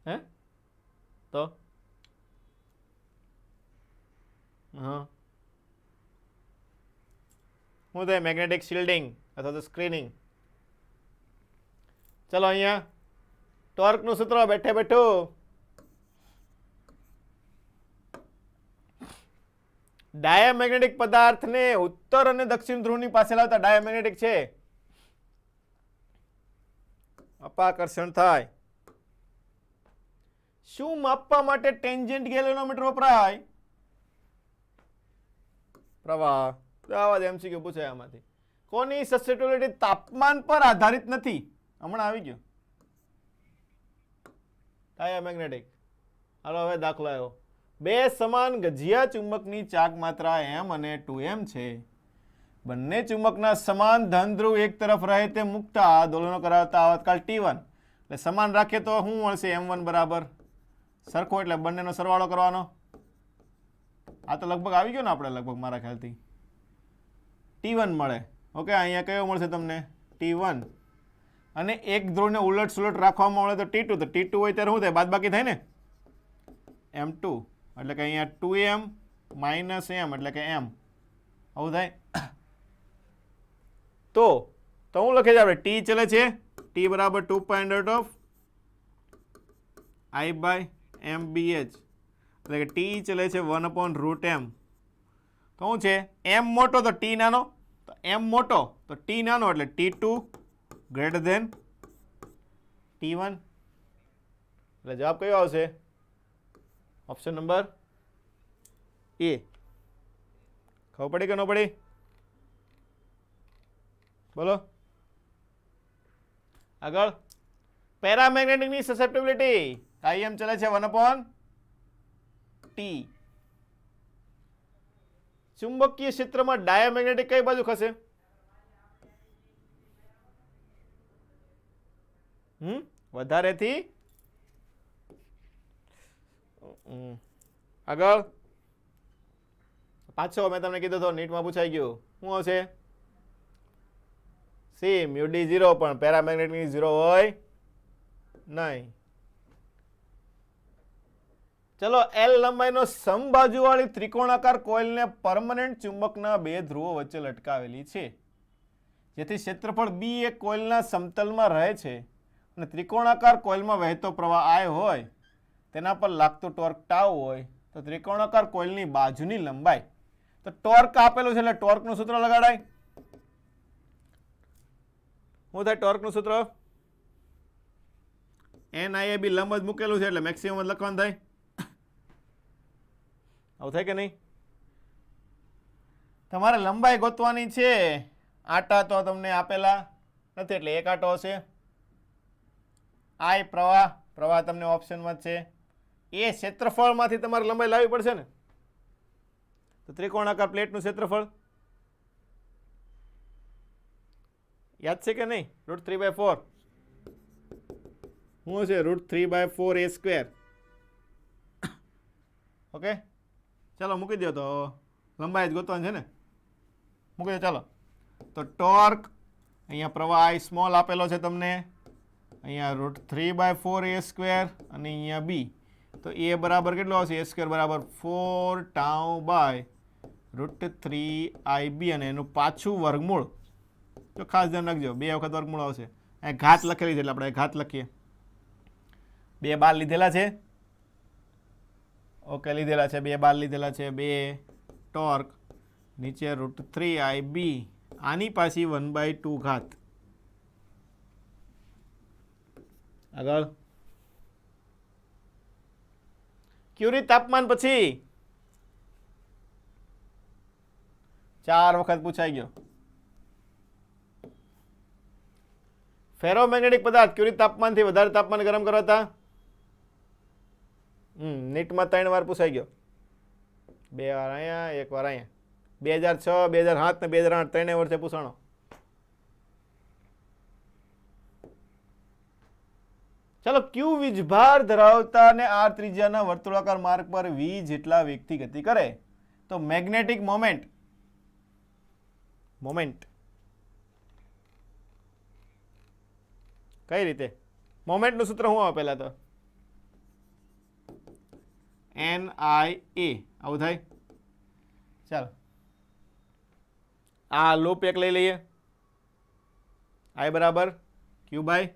હે તો હા શું થાય? મેગ્નેટિક શિલ્ડિંગ અથવા તો સ્ક્રીનિંગ. ચલો અહીંયા ટોર્કનું સૂત્ર બેઠે બેઠું. ડાયામેગ્નેટિક પદાર્થને ઉત્તર અને દક્ષિણ ધ્રુવની પાસે લાવતા ડાયામેગ્નેટિક છે, અપાકર્ષણ થાય. શું માપવા માટે ટેન્જન્ટ ગેલેનોમીટર વપરાય? પ્રવાહ. આવા જ એમસીક્યુ પૂછાય આમાંથી. કોની સસેપ્ટિબિલિટી તાપમાન પર આધારિત નથી? હમણાં આવી ગયો ડાયામેગ્નેટિક. હાલો હવે દાખલો આવ્યો. બે સમાન ગજિયા ચુંબકની ચાક માત્રા m અને 2m છે. બંને ચુંબકના સમાન ધન ધ્રુવ એક તરફ રહે તે મુકતા દોલનો કરાવતા આવતકાળ t1. એટલે સમાન રાખીએ તો શું મળશે? m1 બરાબર સરખો, એટલે બંનેનો સરવાળો કરવાનો. આ તો લગભગ આવી ગયો ને આપણે લગભગ મારા ખ્યાલથી t1 મળે. ઓકે, અહીંયા કયો મળશે તમને? t1. અને એક ધ્રુવને ઉલટ સુલટ રાખવામાં મળે તો t2. તો t2 હોય ત્યારે શું થાય? બાદબાકી થાય ને m2. એટલે કે અહીંયા 2m માઇનસ m એટલે કે m આવું થાય. તો હું લખે છે આપણે ટી ચલે છે ટી બરાબર 2 પાઈ અંડર ઓફ i બાય m bh એટલે કે ટી ચલે છે 1/√m. તો શું છે m મોટો તો ટી નાનો, તો m મોટો તો ટી નાનો એટલે t2 ગ્રેટર ધેન t1 એટલે જવાબ કયો આવશે? ઓપ્શન નંબર એ. ખબર પડી કે ન પડી? બોલો આગળ. પેરામેગ્નેટિકની સસેપ્ટિબિલિટી કાયમ ચલે છે 1/t. ચુંબકીય ક્ષેત્રમાં ડાયામેગ્નેટિક કઈ બાજુ ખસે? વધારેથી આગળ. પાછો મેં તમને કીધું તો નીટમાં પૂછાઈ ગયું. શું આવશે? સી મ્યુડી 0 પણ પેરામેગ્નેટિક 0 હોય નહીં. ચલો એલ લંબાઈનો સમબાજુવાળી ત્રિકોણાકાર કોઇલને પરમનન્ટ ચુંબકના બે ધ્રુવો વચ્ચે લટકાવેલી છે, જેથી ક્ષેત્રફળ બી એ કોઇલના સમતલમાં રહે છે અને ત્રિકોણાકાર કોઇલમાં વહેતો પ્રવાહ I હોય તેના પર લાગતો ટોર્ક ટાઉ હોય તો ત્રિકોણાકાર કોઇલની બાજુની લંબાઈ. તો ટોર્ક આપેલું છે એટલે ટોર્કનું સૂત્ર લગાડાય. શું થાય ટોર્કનું સૂત્ર? NIAB લંબ જ મૂકેલું છે એટલે મેક્સિમમ જ લખવાનું થાય. આવું થાય કે નહીં? તમારે લંબાઈ ગોતવાની છે. આટા તો તમને આપેલા નથી એટલે એક આટો હશે. I પ્રવાહ તમને ઓપ્શનમાં જ છે. એ ક્ષેત્રફળમાંથી તમારે લંબાઈ લાવવી પડશે ને. તો ત્રિકોણાકાર પ્લેટનું ક્ષેત્રફળ યાદ છે કે નહીં? √3/4 શું છે? √3/4a². ઓકે ચાલો મૂકી દો. તો લંબાઈ જ ગોતવાની છે ને, મૂકી દો. ચાલો તો ટોર્ક અહીંયા પ્રવાહ I સ્મોલ આપેલો છે તમને, અહીંયા √3/4a² અને અહીંયા b. તો a બરાબર કેટલો આવશે? a² બરાબર 4 ટાઉ બાય √3IB અને એનું પાછું વર્ગમૂળ. તો ખાસ ધ્યાન રાખજો 2 વખત વર્ગમૂળ આવશે. અહીં ઘાત લખેલી છે એટલે આપણે ઘાત લખીએ. 2 બાર લીધેલા છે. ઓકે લીધેલા છે 2 બાર લીધેલા છે. 2 ટોર્ક નીચે √3IB આની પાછી 1/2 ઘાત. આગળ ક્યુરી તાપમાન પછી 4 વખત પૂછાઈ ગયો. ફેરોમેગ્નેટિક પદાર્થ ક્યુરી તાપમાનથી વધારે તાપમાન ગરમ કરાતા. નીટમાં 3 વાર પૂછાઈ ગયો. 2 વાર અહીંયા, 1 વાર અહીંયા. 2006, 2007 ને 2008 3 વર્ષે પૂછાણો. ચાલો ક્યુ વીજભાર ધરાવતા અને આર ત્રિજ્યાના વર્તુળાકાર માર્ગ પર v જેટલા વેગથી ગતિ કરે તો મેગ્નેટિક મોમેન્ટ કઈ રીતે? મોમેન્ટનું સૂત્ર શું આવે પહેલા તો? NIA. આવું થાય. ચાલો આ લૂપ એક લઈ લઈએ. I બરાબર Q બાય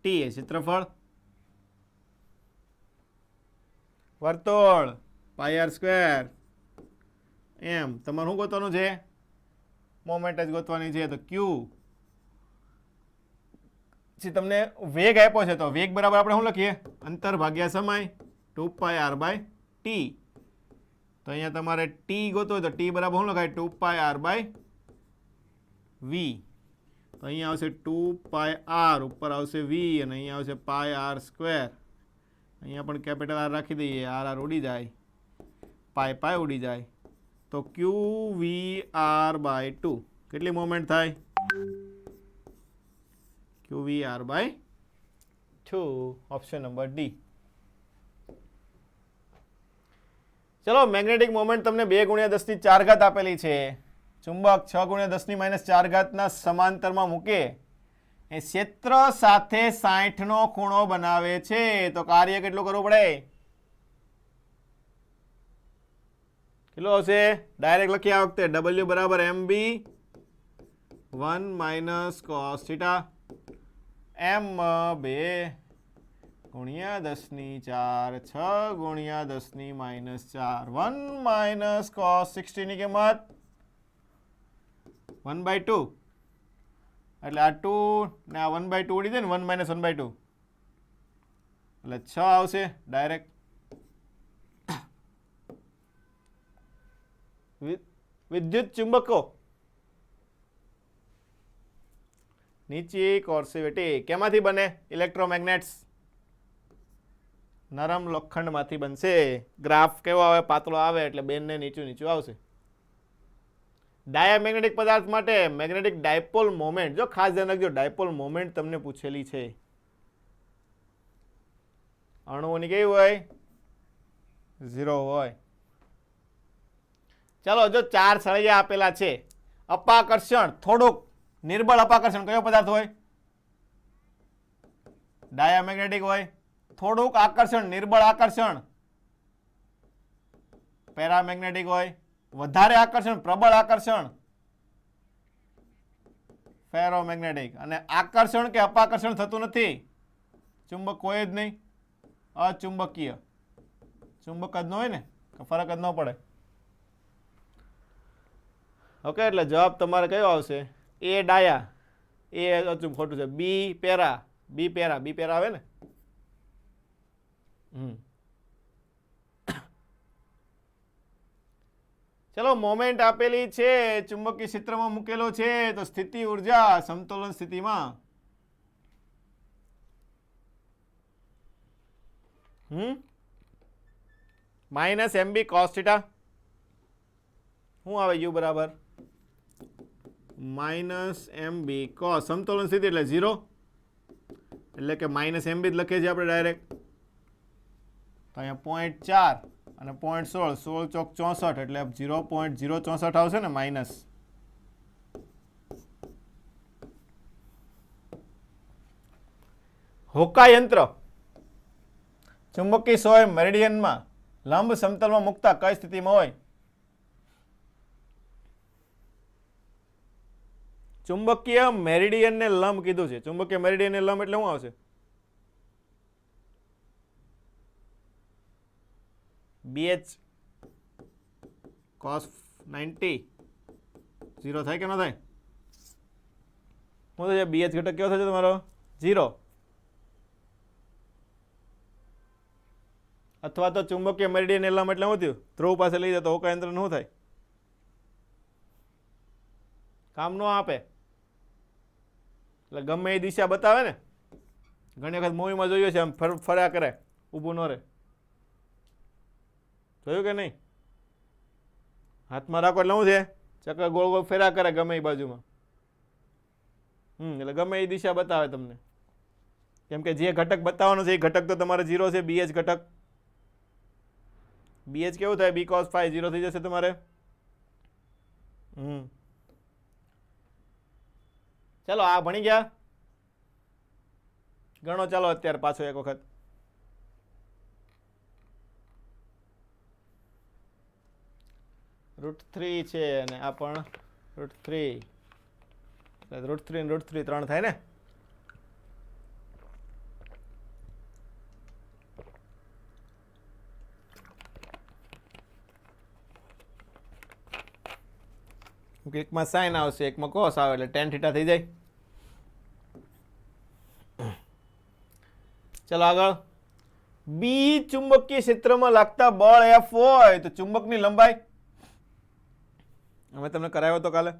T એ ક્ષેત્રફળ, વર્તુળ πr². એમ તમારે શું ગોતવાનું છે? મોમેન્ટ જ ગોતવાની છે. તો Q તમને વેગ આપ્યો છે તો વેગ બરાબર આપણે શું લખીએ? અંતર ભાગ્યા સમય 2πr/t. તો અહીંયા તમારે t ગોતો હોય તો t બરાબર શું લખાય? 2πr/v. તો અહીંયા આવશે 2πr, ઉપર આવશે v અને અહીંયા આવશે πr². અહીંયા પણ કેપિટલ R રાખી દઈએ, r ઉડી જાય, પાય ઉડી જાય. તો qvr/2 કેટલી મોમેન્ટ થાય? qvr/2. Option number D. ચલો મેગ્નેટિક મોમેન્ટ તમને 2 × 10⁴ આપેલી છે. ચુંબક 6 × 10⁻⁴ ના સમાંતરમાં મૂકે એ ક્ષેત્ર સાથે 60 નો ખૂણો બનાવે છે તો કાર્ય કેટલું કરવું પડે? કેટલું આવશે? ડાયરેક્ટ લખીએ આ વખતે W બરાબર MB 1 minus cos theta M 2 ગુણ્યા 10⁴ 6 ગુણ્યા 10⁻⁴ 1 માઇનસ કોસ 60 ની કિંમત 1/2 એટલે આ 2 ને આ 1/2 ઉડી જાય ને 1 માઇનસ 1/2 એટલે 6 આવશે ડાયરેક્ટ. વિદ્યુત ચુંબકો નીચે કોર્સિવિટી કેમાંથી બને? ઇલેક્ટ્રોમેગ્નેટ્સ નરમ લોખંડમાંથી બનશે. ગ્રાફ કેવો આવે? પાતળો આવે એટલે બેનને નીચું નીચું આવશે. ડાયામેગ્નેટિક પદાર્થ માટે મેગ્નેટિક ડાયપોલ મોમેન્ટ, જો ખાસ ધ્યાન રાખજો, ડાયપોલ મોમેન્ટ તમને પૂછેલી છે. અણુઓની કેવી હોય? 0 હોય. ચાલો, જો 4 સળિયા આપેલા છે, અપાકર્ષણ થોડુંક નિર્બળ અપાકર્ષણ કયો પદાર્થ હોય? ડાયામેગ્નેટિક હોય. થોડુંક આકર્ષણ નિર્બળ આકર્ષણ પેરામેગ્નેટિક હોય. વધારે આકર્ષણ પ્રબળ આકર્ષણ ફેરોમેગ્નેટિક. અને આકર્ષણ કે અપાકર્ષણ થતું નથી, ચુંબક હોય જ નહીં, અચુંબકીય. ચુંબક જ ન હોય ને, ફરક જ ન પડે. ઓકે, એટલે જવાબ તમારે કયો આવશે? એ ડાયા, એ અચૂક ખોટું છે. બી પેરા, બી પેરા, બી પેરા આવે ને. ચલો, મોમેન્ટ આપેલી છે, ચુંબકીય ક્ષેત્રમાં મૂકેલો છે, તો સ્થિતિ ઉર્જા સમતોલન સ્થિતિમાં માઇનસ MB cos થીટા શું આવે? યુ બરાબર માઇનસ MB cos, સમતોલન સ્થિતિ એટલે 0, એટલે કે માઇનસ MB જ લખીએ છીએ આપણે ડાયરેક્ટ. તો અહીંયા 0.4 અને 0.16, 16 ચોક 64 એટલે 0.064 આવશે ને માઇનસ. હોકા યંત્ર ચુંબકીય સોય મેરિડિયનમાં લંબ સમતલમાં મૂકતા કઈ સ્થિતિમાં હોય? ચુંબકીય મેરિડિયન ને લંબ કીધું છે. ચુંબકીય મેરિડિયન ને લંબ એટલે શું આવશે? BH cos 90 0 થાય કે ન થાય? શું થશે? BH ઘટક કેવો થશે તમારો? 0. અથવા તો ચુંબકીય મેરિડિયન લંબ એટલે શું થયું? ધ્રુવ પાસે લઈ જાય તો હોકા યંત્ર શું થાય? કામ ન આપે. એટલે ગમે એ દિશા બતાવે ને. ઘણી વખત મૂવીમાં જોયું છે, આમ ફર્યા કરે, ઊભું ન રહે. જોયું કે નહીં? હાથમાં રાખો એટલે શું છે? ચક્કર ગોળ ગોળ ફેરા કરે ગમે એ બાજુમાં. એટલે ગમે એ દિશા બતાવે તમને. કેમ કે જે ઘટક બતાવવાનો છે એ ઘટક તો તમારે 0 છે. BH ઘટક, BH કેવું થાય? B cos phi 0 થઈ જશે તમારે. ચાલો, આ ભણી ગયા. ગણો ચાલો અત્યારે પાછો એક વખત. √3 છે અને આ પણ √3, એટલે √3 ને √3 3 થાય ને. એકમાં સાઇન આવશે, એકમાં કોસ આવે એટલે tan થીટા થઈ જાય. ચલો આગળ. બી ચુંબકીય ક્ષેત્રમાં લાગતા બળ F હોય તો ચુંબકની લંબાઈ અમે તમને કરાવ્યો તો કાલે.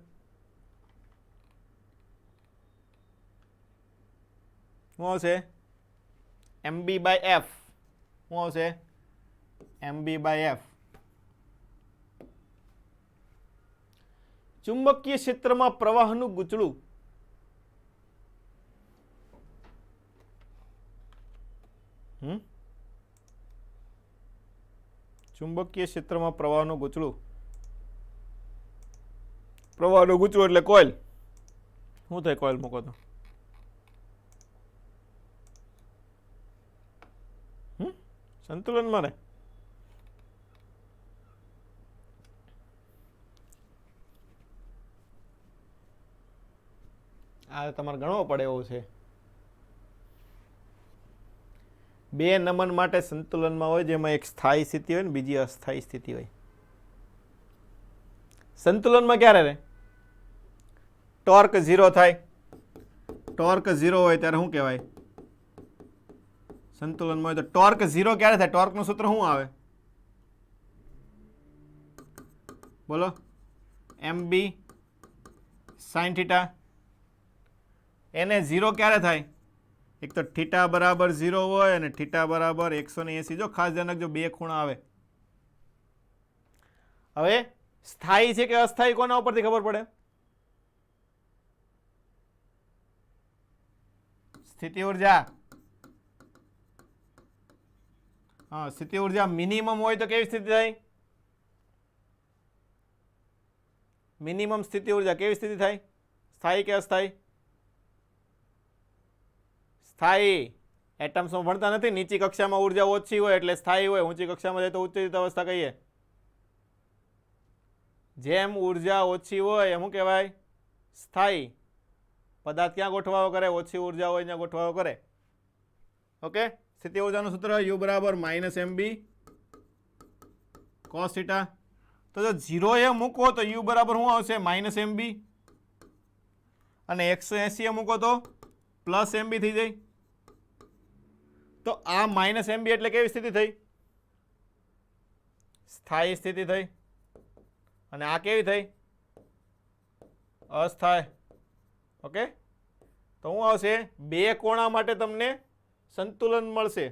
શું આવશે? MB/F. શું આવશે? MB/F. ચુંબકીય ક્ષેત્રમાં પ્રવાહનું ગૂંચળું ચુંબકીય ક્ષેત્રમાં પ્રવાહનું ગૂંચળું એટલે કોઇલ. શું થાય કોઇલ મૂકો તો? સંતુલનમાં રહે. આ તમારે ગણવો પડે એવું છે. બે નમન માટે સંતુલનમાં હોય જેમાં એક સ્થાયી સ્થિતિ હોય ને બીજી અસ્થાયી સ્થિતિ હોય. સંતુલનમાં ક્યારે રહે? ટોર્ક 0 થાય. ટોર્ક 0 હોય ત્યારે શું કહેવાય? સંતુલનમાં હોય તો ટોર્ક 0 ક્યારે થાય? ટોર્કનું સૂત્ર શું આવે? બોલો. mb sin theta. એને 0 ક્યારે થાય? એક તો થીટા બરાબર 0 હોય અને થીટા બરાબર 180. જો ખાસ ધ્યાન રાખજો, બે ખૂણા આવે. હવે સ્થાયી છે કે અસ્થાયી કોના ઉપરથી ખબર પડે? સ્થિતિ ઉર્જા. હા, સ્થિતિ ઉર્જા મિનિમમ હોય તો કેવી સ્થિતિ થાય? મિનિમમ સ્થિતિ ઉર્જા કેવી સ્થિતિ થાય? સ્થાયી કે અસ્થાયી? સ્થાયી. એટમ્સમાં ભણતા નથી, નીચી કક્ષામાં ઉર્જા ઓછી હોય એટલે સ્થાયી હોય, ઊંચી કક્ષામાં જાય તો ઉત્તેજિત અવસ્થા કહીએ. જેમ ઉર્જા ઓછી હોય એમ શું કહેવાય? સ્થાયી. પદાર્થ ક્યાં ગોઠવાયો કરે? ઓછી ઉર્જા હોય ત્યાં ગોઠવાયો કરે. ઓકે. સ્થિતિ ઉર્જાનું સૂત્ર u બરાબર -mb cos થીટા. તો જો 0 એ મૂકો તો u બરાબર શું આવશે? -mb. અને 180 એ મૂકો તો +mb થઈ જાય. તો આ -mb એટલે કેવી સ્થિતિ થઈ? સ્થાયી સ્થિતિ થઈ. અને આ કેવી થઈ? અસ્થાયી. ઓકે. તો શું આવશે? બે કોણા માટે તમને સંતુલન મળશે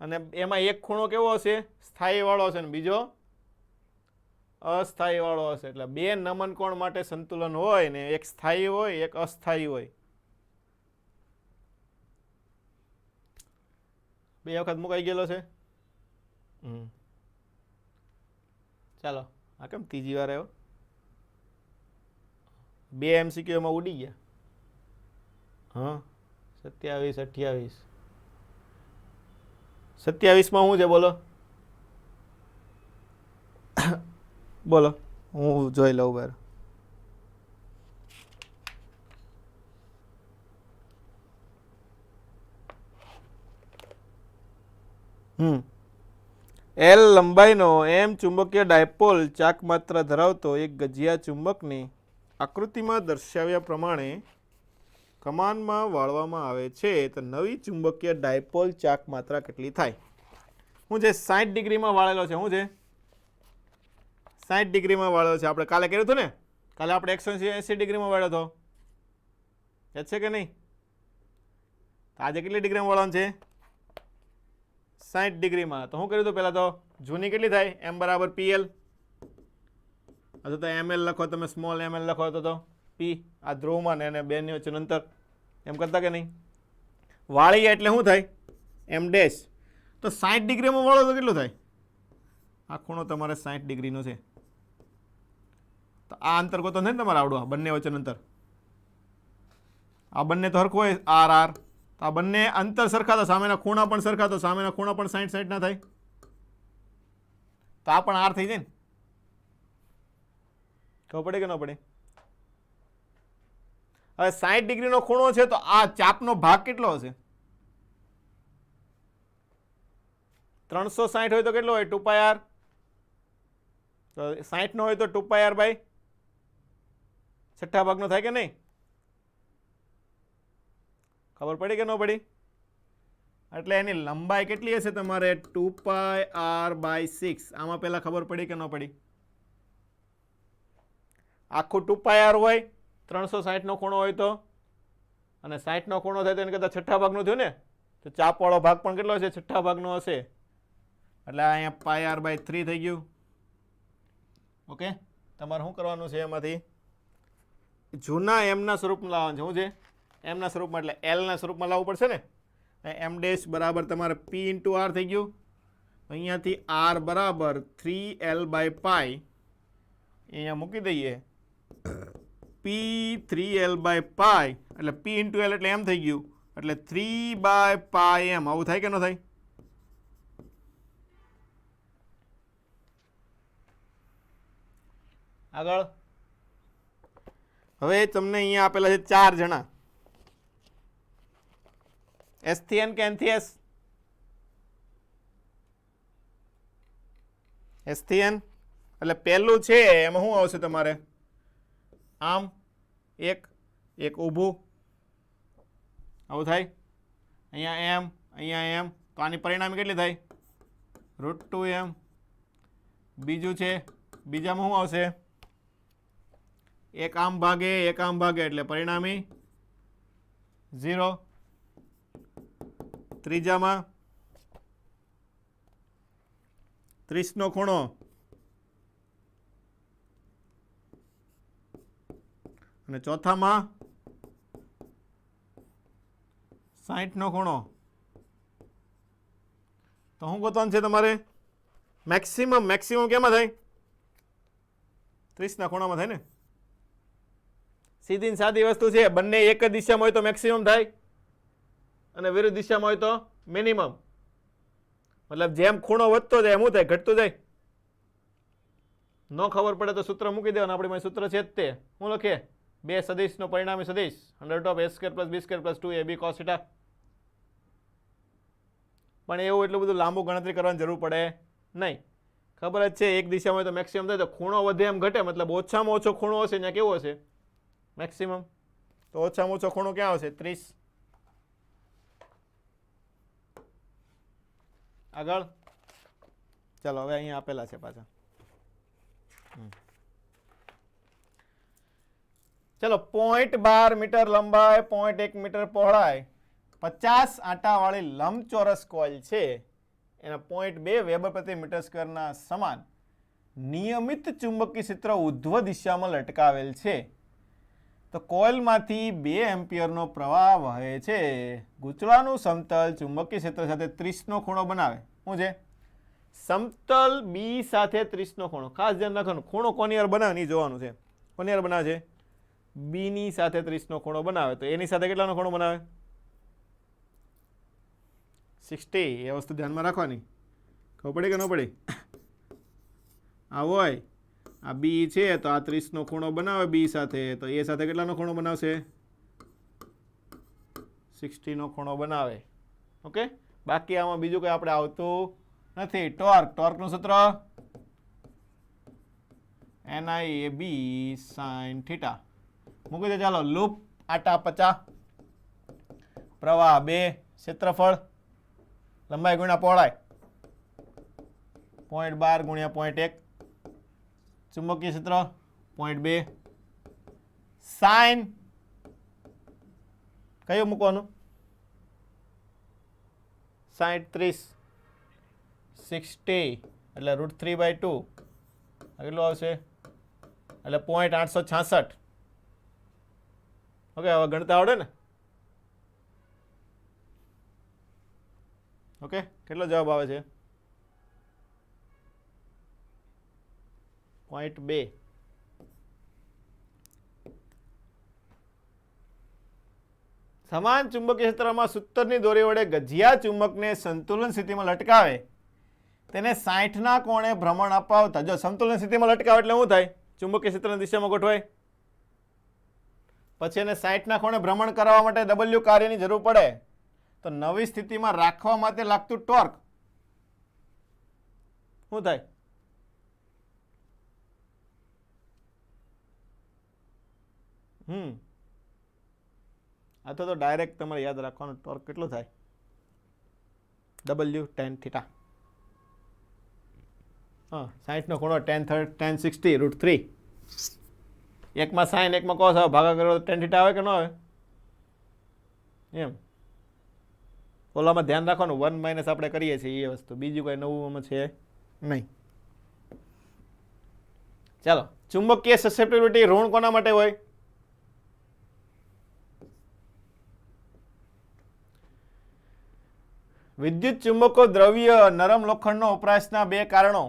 અને એમાં એક ખૂણો કેવો હશે? સ્થાયી વાળો હશે ને બીજો અસ્થાયી વાળો હશે. એટલે બે નમન કોણ માટે સંતુલન હોય ને એક સ્થાયી હોય એક અસ્થાયી હોય. બે વખત મુકાઈ ગયેલો છે. ચાલો, આ કેમ ત્રીજી વાર આવ્યો? બે MCQ એમાં ઉડી ગયા. હા, 27, 28. 27માં શું છે બોલો? બોલો, હું જોઈ લઉં બાર. એલ લંબાઈનો એમ ચુંબકીય ડાયપોલ ચાક માત્રા ધરાવતો એક ગજિયા ચુંબકની આકૃતિમાં દર્શાવ્યા પ્રમાણે કમાનમાં વાળવામાં આવે છે તો નવી ચુંબકીય ડાયપોલ ચાક માત્રા કેટલી થાય? શું છે? 60 ડિગ્રીમાં વાળેલો છે. શું છે? 60 ડિગ્રીમાં વાળેલો છે. આપણે કાલે કર્યું હતું ને? કાલે આપણે 180 ડિગ્રીમાં વાળ્યો હતો. યાદ છે કે નહીં? આજે કેટલી ડિગ્રીમાં વાળવાનું છે? 60 ડિગ્રીમાં. તો શું કર્યું હતું? પહેલાં તો જૂની કેટલી થાય? m બરાબર pl. અથવા તો ml લખો તમે, સ્મોલ ml લખો તો p. આ ધ્રુવમાં ને બેની વચ્ચેનું અંતર એમ કરતા કે નહીં? વાળી એટલે શું થાય? m dash. તો 60 ડિગ્રીમાં વાળો તો કેટલું થાય? આ ખૂણો તમારે 60 ડિગ્રીનો છે. તો આ અંતર ગોતો ને તમારે આવડું, આ બંને વચ્ચેનું અંતર. આ બંને તો સરખું હોય, આર આર. આ બંને અંતર સરખા તો સામેના ખૂણા પણ સરખા, તો સામેના ખૂણા પણ 60 ના થાય. તો આ પણ આર થઈ જાય ને? ખબર પડે કે ન પડે? હવે 60 ડિગ્રીનો ખૂણો છે તો આ ચાપનો ભાગ કેટલો હશે? 360 હોય તો કેટલો હોય? 2πr. તો 60 નો હોય તો 2πr બાય છઠ્ઠા ભાગનો થાય કે નહીં? ખબર પડી કે ન પડી? એટલે એની લંબાઈ કેટલી હશે તમારે? 2πr/6. આમાં પહેલા ખબર પડી કે ન પડી? આખું 2πr હોય, 360 નો ખૂણો હોય તો, અને 60 નો ખૂણો થાય તો એને કરતા છઠ્ઠા ભાગનું થયું ને? તો ચાપવાળો ભાગ પણ કેટલો હશે? છઠ્ઠા ભાગનો હશે. એટલે અહીંયા πr/3 થઈ ગયું. ઓકે. તમારે શું કરવાનું છે? એમાંથી જૂના એમના સ્વરૂપમાં લાવવાનું છે. શું છે? એમના સ્વરૂપમાં એટલે એલના સ્વરૂપમાં લાવવું પડશે ને? એમ ડેશ બરાબર તમારે p × r થઈ ગયું. અહીંયાથી r બરાબર 3l/π અહીંયા મૂકી દઈએ. p 3l/π એટલે p × l એટલે m થઈ ગયું. એટલે 3/πm. આવું થાય કે ન થાય? આગળ હવે તમને અહીંયા આપેલા છે 4 જણા, એસ થી એન કે એન થી એસ? એસ થી એન એટલે પહેલું છે એમાં શું આવશે તમારે? આમ એક એક ઊભું, આવું થાય. અહીંયા એમ, અહીંયા એમ, તો આની પરિણામી કેટલી થાય? √2m. બીજું છે, બીજામાં શું આવશે? એક આમ ભાગે એક આમ ભાગે એટલે પરિણામી 0. ત્રીજામાં 30 નો ખૂણો, અને ચોથામાં 60 નો ખૂણો. તો શું ગોતવાનું છે તમારે? મેક્સિમમ. મેક્સિમમ કેમાં થાય? 30 ના ખૂણામાં થાય ને. સીધી સાદી વસ્તુ છે, બંને એક જ દિશામાં હોય તો મેક્સિમમ થાય અને વિરુદ્ધ દિશામાં હોય તો મિનિમમ. મતલબ જેમ ખૂણો વધતો જાય શું થાય? ઘટતું જાય. ન ખબર પડે તો સૂત્ર મૂકી દેવાનું. આપણી પાસે સૂત્ર છે જ તે. શું લખીએ? 2 સદિશનો પરિણામી સદિશ √a² + b² + 2ab cos θ. પણ એવું એટલું બધું લાંબુ ગણતરી કરવાની જરૂર પડે નહીં. ખબર જ છે એક દિશામાં હોય તો મેક્સિમમ થાય. તો ખૂણો વધે એમ ઘટે, મતલબ ઓછામાં ઓછો ખૂણો હશે ત્યાં કેવો હશે? મેક્સિમમ. તો ઓછામાં ઓછો ખૂણો ક્યાં આવશે? 30. આગળ ચાલો, હવે અહીંયા આપેલા છે પાછા. ચલો, 0.12 મીટર લંબાઈ, 0.1 મીટર પહોળાઈ, 50 આંટાવાળી લંબચોરસ કોઇલ છે. એના 0.2 વેબર પ્રતિ મીટર સ્ક્વેરના સમાન નિયમિત ચુંબકીય ક્ષેત્ર ઉધ્વ દિશામાં લટકાવેલ છે. તો કોઇલમાંથી 2 એમ્પિયરનો પ્રવાહ વહે છે. ગૂંચળાનું સમતલ ચુંબકીય ક્ષેત્ર સાથે 30 નો ખૂણો બનાવે. શું છે? સમતલ બી સાથે 30 નો ખૂણો. ખાસ ધ્યાન રાખવાનું, ખૂણો કોની યાર બનાવે નહીં જોવાનું છે. કોની યાર બનાવે છે? બી ની સાથે 30 નો ખૂણો બનાવે. તો એની સાથે કેટલાનો ખૂણો બનાવે? 60. એ વસ્તુ ધ્યાનમાં રાખવાની. ખબર પડી કે ન પડી? આ હોય, આ બી છે તો આ 30 નો ખૂણો બનાવે બી સાથે, તો એ સાથે કેટલાનો ખૂણો બનાવશે? 60 નો ખૂણો બનાવે. ઓકે, બાકી આમાં બીજું કંઈ આપણે આવતું નથી. ટોર્કનું સૂત્ર NIAB sin θ. મૂકી દે. ચાલો, લૂપ આટા 50, પ્રવાહ 2, ક્ષેત્રફળ લંબાઈ ગુણ્યા પહોળાઈ 0.12 ગુણ્યા 0.1, ચુંબકીય ક્ષેત્ર 0.2, સાઇન કયું મૂકવાનું? 60 30 60 એટલે √3/2 કેટલું આવશે? એટલે 0.866. ઓકે, હવે ગણતા આવડે ને? ઓકે, કેટલો જવાબ આવે છે? 0.2. સમાન ચુંબકીય ક્ષેત્રમાં સૂત્રની દોરી વડે ગજિયા ચુંબકને સંતુલન સ્થિતિમાં લટકાવે તેને 60 ના કોણે ભ્રમણ અપાવતા. જો સંતુલન સ્થિતિમાં લટકાવે એટલે શું થાય? ચુંબકીય ક્ષેત્રની દિશામાં ગોઠવાય. પછી એને 60 ના કોણે ભ્રમણ કરવા માટે W કાર્યની જરૂર પડે. તો નવી સ્થિતિમાં રાખવા માટે લાગતું ટોર્ક શું થાય? આ તો ડાયરેક્ટ તમારે યાદ રાખવાનું. ટોર્ક કેટલો થાય? W tan θ. હા, 60 નો ખૂણો tan 60 √3. એકમાં સાઇન એકમાં કોસ આવે, ભાગા કરો તો tan θ આવે કે ન આવે? એમ ઓલામાં ધ્યાન રાખવાનું 1 - આપણે કરીએ છીએ એ વસ્તુ. બીજું કઈ નવું આમાં છે નહીં. ચાલો, ચુંબકીય સસેપ્ટિબિલિટી ઋણ કોના માટે હોય? વિદ્યુત ચુંબકો દ્રવ્ય નરમ લોખંડનો વપરાશના 2 કારણો.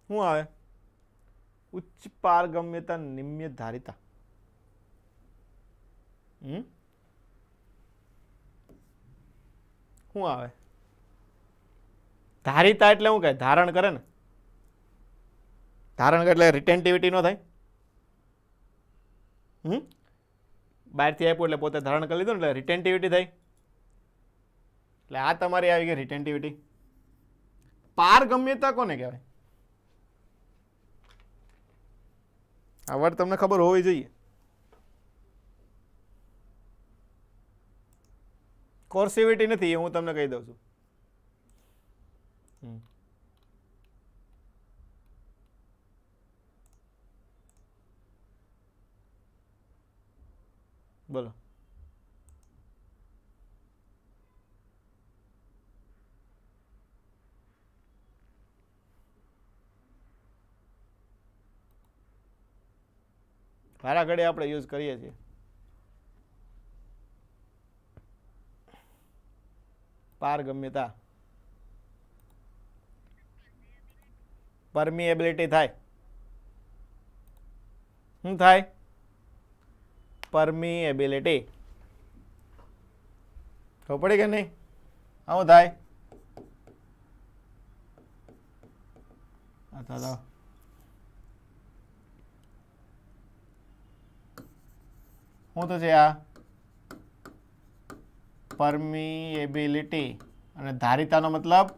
શું આવે? ઉચ્ચ પારગમ્યતા, નિમ્ન ધારિતા. શું આવે? ધારિતા એટલે શું કહે? ધારણ કરે ને. ધારણ કરે એટલે રિટેન્ટિવિટી ન થાય. બહારથી આપ્યું એટલે પોતે ધારણ કરી લીધું ને એટલે રિટેન્ટિવિટી થાય. એટલે આ તમારી આવી ગઈ રિટેન્ટિવિટી. પારગમ્યતા કોને કહેવાય? આ વર્ડ તમને ખબર હોવી જોઈએ. કોર્સિવિટી નથી, એ હું તમને કહી દઉં છું. બોલો. વારા ઘડી આપણે યુઝ કરીએ છીએ. પારગમ્યતા. પરમિએબિલિટી થાય. શું થાય? પરમિએબિલિટી. ખબર પડી કે નહીં? શું થાય? અથવા તો શું તો છે આ? પરમિએબિલિટી. અને ધારિતાનો મતલબ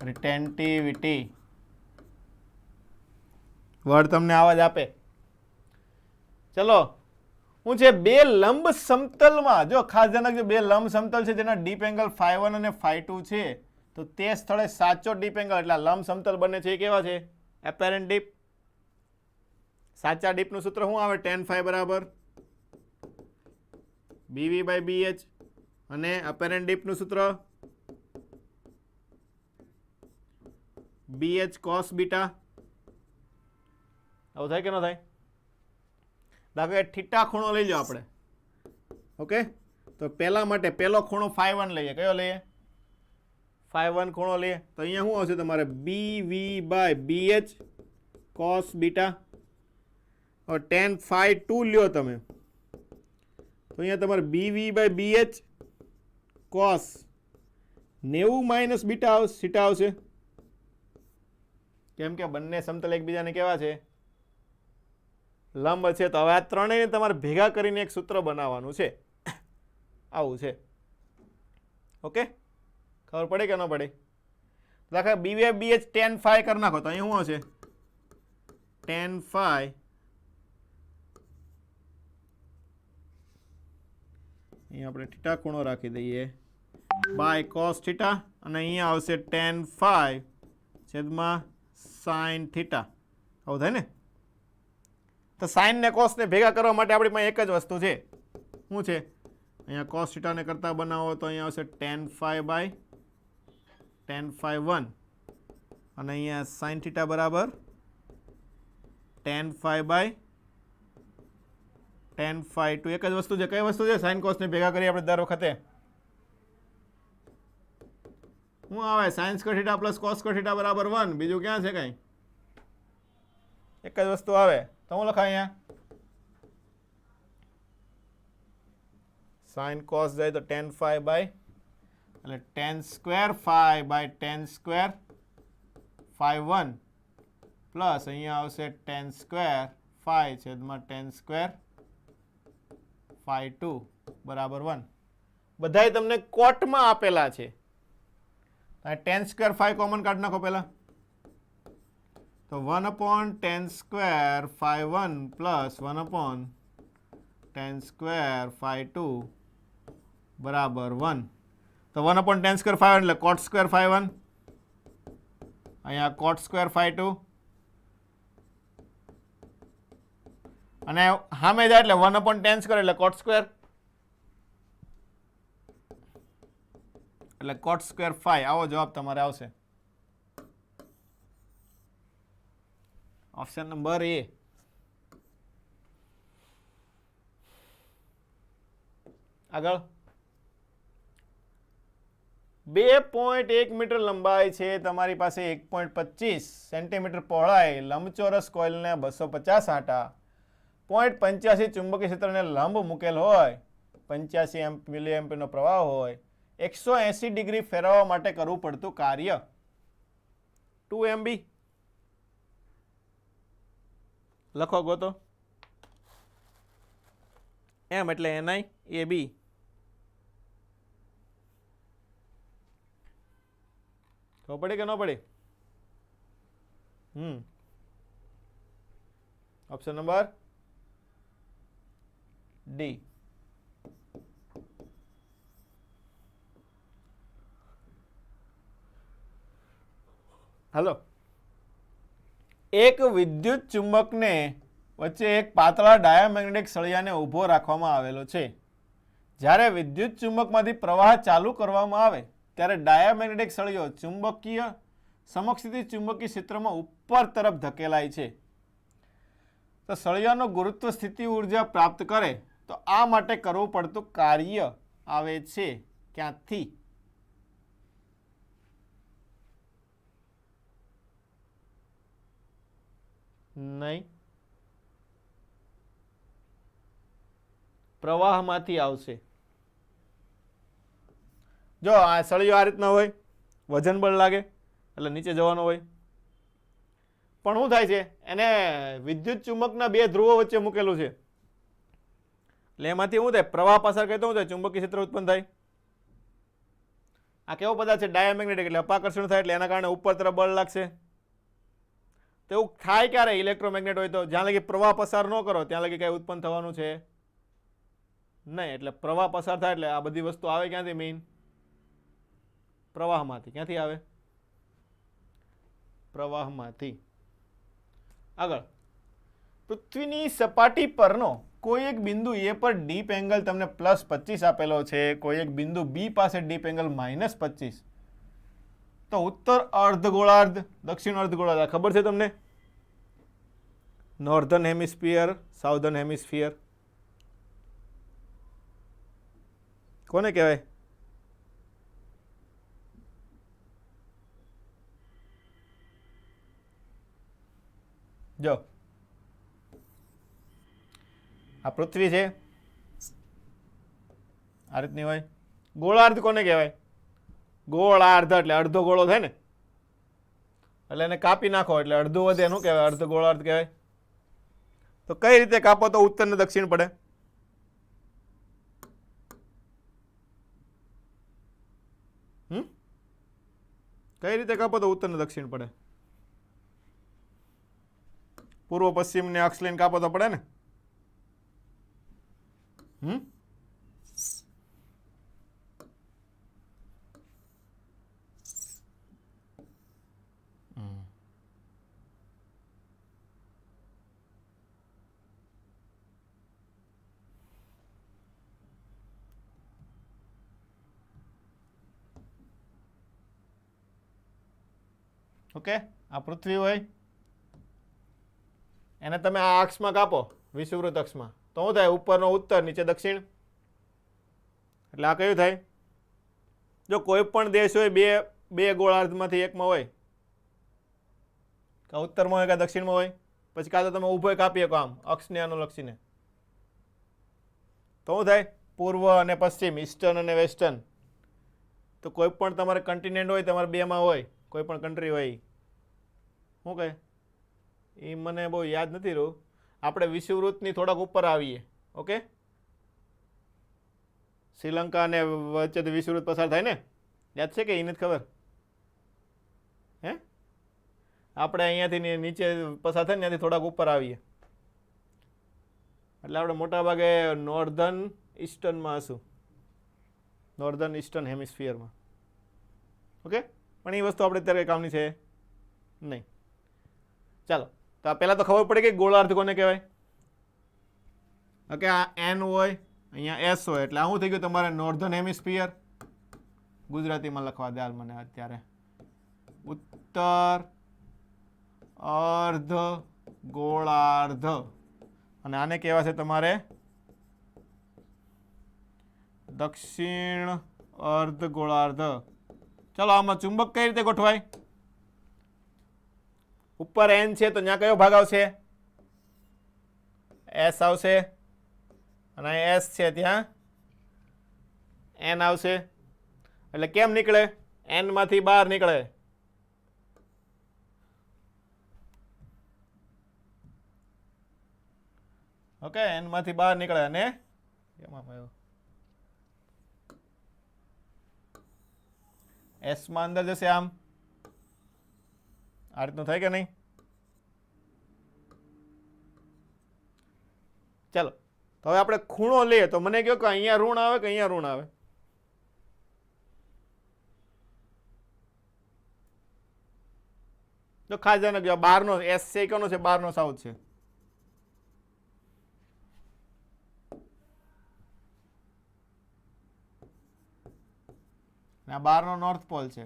રિટેન્ટિવિટી. વર્ડ તમને આવા જ આપે. ચલો, હું છે બે લંબ સમતલમાં, જો ખાસ ધ્યાન રાખજો, બે લંબ સમતલ છે જેના ડીપ એંગલ φ1 અને φ2 છે, તો તે સ્થળે સાચો ડીપ એંગલ, એટલે લંબ સમતલ બને છે એ કેવા છે? એપેરન્ટ ડીપ. સાચા ડીપનું સૂત્ર શું આવે? tan phi બરાબર BV/BH. અને અપેરન્ટ ડીપનું સૂત્ર BH cos બીટા. આવું થાય કે ન થાય? દાખલા કે થીટા ખૂણો લઈ લો આપણે. ઓકે, તો પહેલા માટે પહેલો ખૂણો φ1 લઈએ. કયો લઈએ? φ1 ખૂણો લઈએ. તો અહીંયા શું આવશે તમારે? BV/BH cos beta. और tan phi2 લ્યો તમે, તો અહીંયા તમારે BV/BH cos 90 minus beta theta આવશે. કેમ કે બંને સમતલ એકબીજાને કેવા છે? લંબ છે. તો હવે આ ત્રણેયને તમારે ભેગા કરીને એક સૂત્ર બનાવવાનું છે. આવું છે. ઓકે, ખબર પડે કે ન પડે? દાખલા BV/BH tan phi કરી નાખો, તો અહીં શું હશે? tan phi અહીંયા આપણે થીટા ખૂણો રાખી દઈએ બાય cos થીટા, અને અહીંયા આવશે tan phi છેદમાં sin થીટા. આવું થાય ને? તો sin ને cos ને ભેગા કરવા માટે આપણી પાસે એક જ વસ્તુ છે. શું છે? અહીંયા cos થીટાને કરતા બનાવો તો અહીંયા આવશે tan phi by tan phi1, અને અહીંયા sin થીટા બરાબર tan phi by tan phi2. એક જ વસ્તુ છે. કઈ વસ્તુ છે? sin cos ને ભેગા કરી આપણે દર વખતે શું આવે? sin square theta plus cos square theta બરાબર 1. બીજું ક્યાં છે? કઈ એક જ વસ્તુ આવે. તો હું લખાય અહીંયા sin cos જાય તો tan phi બાય, એટલે tan square phi by tan square phi1 plus અહીંયા આવશે tan square phi છેદમાં tan square phi2 બરાબર 1. બધાય તમને કોટમાં આપેલા છે. tan square phi કોમન કાઢી નાખો પહેલા, તો 1/tan square phi1 plus 1/tan square phi2 બરાબર 1. તો 1/tan square phi1 એટલે cot square phi1, અહીંયા cot square phi2, અને સામે જાય એટલે 1/tan square એટલે cot square, એટલે cot square phi. આવો જવાબ તમારે આવશે. ઓપ્શન નંબર એ. આગળ 2.1 મીટર લંબાઈ છે તમારી પાસે, 1.25 સેન્ટીમીટર પહોળાઈ, લંબચોરસ કોઇલને 250 આંટા, 0.85 ચુંબકીય ક્ષેત્રને લંબ મૂકેલ હોય, 85 મિલી એમ્પીયરનો પ્રવાહ હોય, 180 ડિગ્રી ફેરવવા માટે કરવું પડતું કાર્ય 2 MB. લખો ગોતો. એમ એટલે NI AB. ખબર પડે કે ન પડે? Option number D. હાલો, એક વિદ્યુત ચુંબકને વચ્ચે એક પાતળા ડાયામેગ્નેટિક સળિયાને ઊભો રાખવામાં આવેલો છે. જ્યારે વિદ્યુત ચુંબકમાંથી પ્રવાહ ચાલુ કરવામાં આવે ત્યારે ડાયામેગ્નેટિક સળિયો ચુંબકીય સમક્ષિતિ ચુંબકીય ક્ષેત્રમાં ઉપર તરફ ધકેલાય છે. તો સળિયાનો ગુરુત્વ સ્થિતિ ઉર્જા પ્રાપ્ત કરે તો આ માટે કરવું પડતું કાર્ય આવે છે ક્યાંથી? નહીં, પ્રવાહમાંથી આવશે. જો આ સળિયો આ રીતના હોય, વજન બળ લાગે એટલે નીચે જવાનો હોય, પણ શું થાય છે, એને વિદ્યુત ચુંબકના બે ધ્રુવો વચ્ચે મૂકેલું છે એટલે એમાંથી શું થાય, પ્રવાહ પસાર કરે તો શું થાય, ચુંબકીય ક્ષેત્ર ઉત્પન્ન થાય. આ કેવો પદાર્થ છે, ડાયામેગ્નેટિક એટલે અપાકર્ષણ થાય એટલે એના કારણે ઉપર તરફ બળ લાગશે. તો એવું થાય ક્યારે, ઇલેક્ટ્રોમેગ્નેટ હોય તો જ્યાં લગી પ્રવાહ પસાર ન કરો ત્યાં લગી કઈ ઉત્પન્ન થવાનું છે નહીં. એટલે પ્રવાહ પસાર થાય એટલે આ બધી વસ્તુ આવે ક્યાંથી, મેઇન પ્રવાહમાંથી. ક્યાંથી આવે? પ્રવાહમાંથી. આગળ, પૃથ્વીની સપાટી પરનો કોઈ એક બિંદુ એ પર ડીપ એંગલ તમને +25 આપેલો છે, કોઈ એક બિંદુ બી પાસે ડીપ એંગલ -25, તો ઉત્તર અર્ધગોળાર્ધ, દક્ષિણ અર્ધગોળાર્ધ ખબર છે તમને? નોર્ધન હેમિસ્ફિયર, સાઉધર્ન હેમિસ્ફિયર કોને કહેવાય? જો આ પૃથ્વી છે, આ રીતની હોય. ગોળાર્ધ કોને કહેવાય? ગોળાર્ધ એટલે અડધો ગોળો થાય ને, એટલે એને કાપી નાખો એટલે અડધું વધે, એનું કહેવાય અર્ધ ગોળાર્ધ કહેવાય. તો કઈ રીતે કાપો તો ઉત્તર ને દક્ષિણ પડે? કઈ રીતે કાપો તો ઉત્તર ને દક્ષિણ પડે? પૂર્વ પશ્ચિમ ને અક્ષ લઈને કાપો તો પડે ને. ઓકે, આ પૃથ્વી હોય, એને તમે આ અક્ષમાં કાપો, વિષુવવૃત્ત અક્ષમાં, તો શું થાય? ઉપરનો ઉત્તર, નીચે દક્ષિણ. એટલે આ કયું થાય? જો કોઈ પણ દેશ હોય બે ગોળાર્ધમાંથી એકમાં હોય, કાં ઉત્તરમાં હોય કાં દક્ષિણમાં હોય, પછી કાં તો તમે ઊભો કાપી શકો આમ અક્ષને અનુલક્ષીને, તો શું થાય? પૂર્વ અને પશ્ચિમ, ઈસ્ટર્ન અને વેસ્ટર્ન. તો કોઈ પણ તમારે કન્ટિનેન્ટ હોય, તમારે બેમાં હોય, કોઈ પણ કન્ટ્રી હોય, શું કહે એ મને બહુ યાદ નથી રહ્યું. આપણે વિષુવવૃત્તની થોડાક ઉપર આવીએ. ઓકે, શ્રીલંકા અને વચ્ચેથી વિષુવવૃત્ત પસાર થાય ને, યાદ છે કે એ નથી ખબર? હે, આપણે અહીંયાથી નીચે પસાર થાય ને ત્યાંથી થોડાક ઉપર આવીએ એટલે આપણે મોટા ભાગે નોર્ધન ઈસ્ટર્નમાં હશું, નોર્ધન ઈસ્ટર્ન હેમિસ્ફિયરમાં. ઓકે, પણ એ વસ્તુ આપણે અત્યારે કામની છે નહીં. ચાલો, તો આ પહેલાં તો ખબર પડે કે ગોળાર્ધ કોને કહેવાય. ઓકે, આ એન હોય, અહીંયા એસ હોય, એટલે આવું થઈ ગયું તમારે નોર્ધન હેમિસ્ફિયર. ગુજરાતીમાં લખવા દે હાલ મને અત્યારે. ઉત્તર અર્ધ ગોળાર્ધ, અને આને કહેવાશે તમારે દક્ષિણ અર્ધ ગોળાર્ધ. ચાલો, આમાં ચુંબક કઈ રીતે ગોઠવાય? ઉપર એન છે તો ત્યાં કયો ભાગ આવશે? એસ આવશે, અને એસ છે ત્યાં એન આવશે. એટલે કેમ નીકળે? n માંથી બહાર નીકળે. ઓકે, n માંથી બહાર નીકળે અને એમાં s માં અંદર જશે. આમ આ રીતનું થાય કે નહીં? ચાલો તો હવે આપણે ખૂણો લઈએ તો મને કહો કે અહીંયા ઋણ આવે કે અહીંયા ઋણ આવે? તો ખાસ ધ્યાન રાખજો, બહારનો એસ છે કોનો છે? બહારનો સાઉથ છે. આ બહારનો નોર્થ પોલ છે.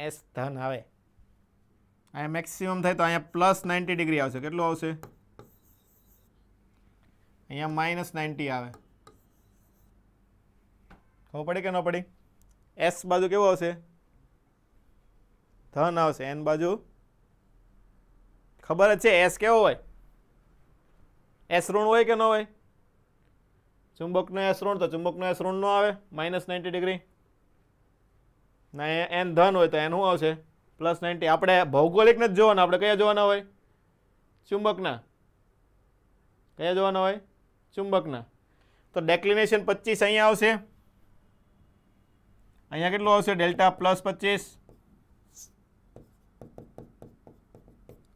એસ ધન આવે. અહીંયા મેક્સિમમ થાય તો અહીંયા +90 ડિગ્રી આવશે. કેટલું આવશે? અહીંયા -90 આવે. ખબર પડી કે ન પડી? એસ બાજુ કેવું આવશે? ધન આવશે. એન બાજુ ખબર જ છે એસ કેવો હોય? એસ ઋણ હોય કે ન હોય? ચુંબકનો એસ ઋણ તો ચુંબકનો એસ ઋણ નો આવે -90 ડિગ્રી. ના એન ધન હોય તો એન શું આવશે? +90. આપણે ભૌગોલિક નથી જોવાના, આપણે કયા જોવાના હોય? ચુંબકના. કયા જોવાના હોય? ચુંબકના. તો ડેક્લિનેશન 25 અહીંયા આવશે. અહીંયા કેટલું આવશે? ડેલ્ટા +25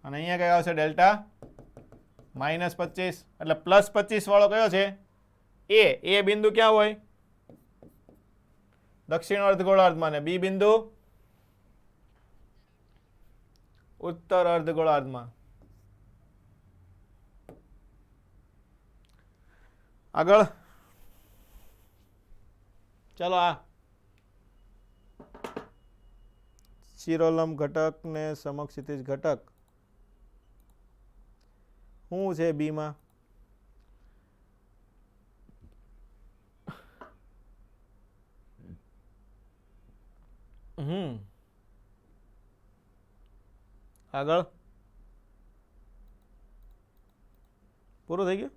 અને અહીંયા કઈ આવશે? ડેલ્ટા -25. એટલે +25 વાળો કયો છે? એ બિંદુ ક્યાં હોય? દક્ષિણ અર્ધગોળાર્ધમાં. ને બી બિંદુ ઉત્તર અર્ધગોળાર્ધમાં. આગળ ચાલો, આ શિરોલંબ ઘટક ને સમક્ષિતિજ ઘટક શું છે બી માં? આગળ પૂરું થઈ ગયું?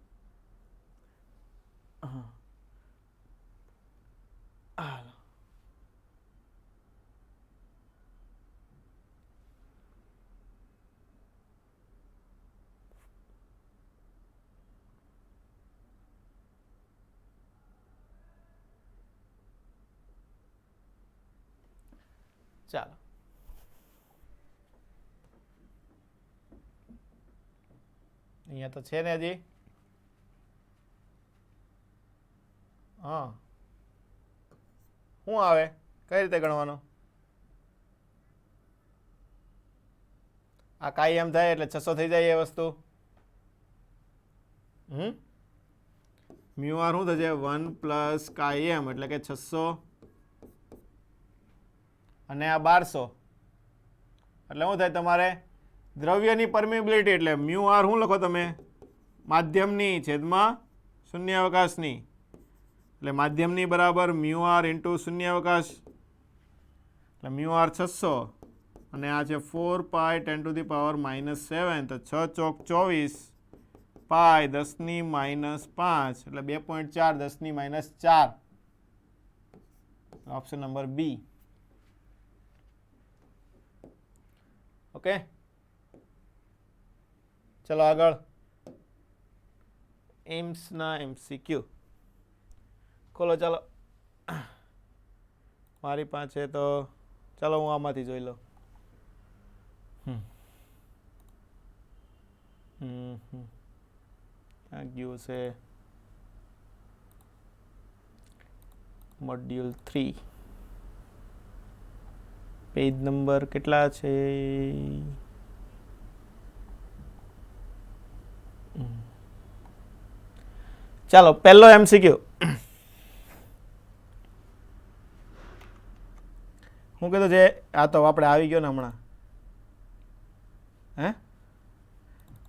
ચાલો અહીંયા તો છે ને હજી. હા, શું આવે? કઈ રીતે ગણવાનો? આ કાંઈ એમ થાય એટલે 600 થઈ જાય એ વસ્તુ. મ્યુ આર શું થશે? 1 + કાયમ એટલે કે 600 અને આ 1200 એટલે શું થાય તમારે? દ્રવ્યની પરમિબિલિટી. એટલે મ્યુ આર શું લખો તમે? માધ્યમની છેદમાં શૂન્યાવકાશની. એટલે માધ્યમની બરાબર મ્યુ આર ઇન્ટુ શૂન્યાવકાશ. એટલે મ્યુ આર 600 અને આ છે 4 પાઈ 10⁻⁻7. તો 6 ચોક 24 પાઈ 10⁻⁵ એટલે 2.4 10⁻⁴. ઓપ્શન નંબર બી. ઓકે, ચલો આગળ. એમ્સના MCQ ખોલો. ચાલો મારી પાસે તો ચાલો હું આમાંથી જોઈ લઉં. ક્યાં ગયું છે? મોડ્યુલ 3 પેજ નંબર કેટલા છે? ચાલો પહેલો MCQ. હું કીધું છે? આ તો આપણે આવી ગયો ને હમણાં.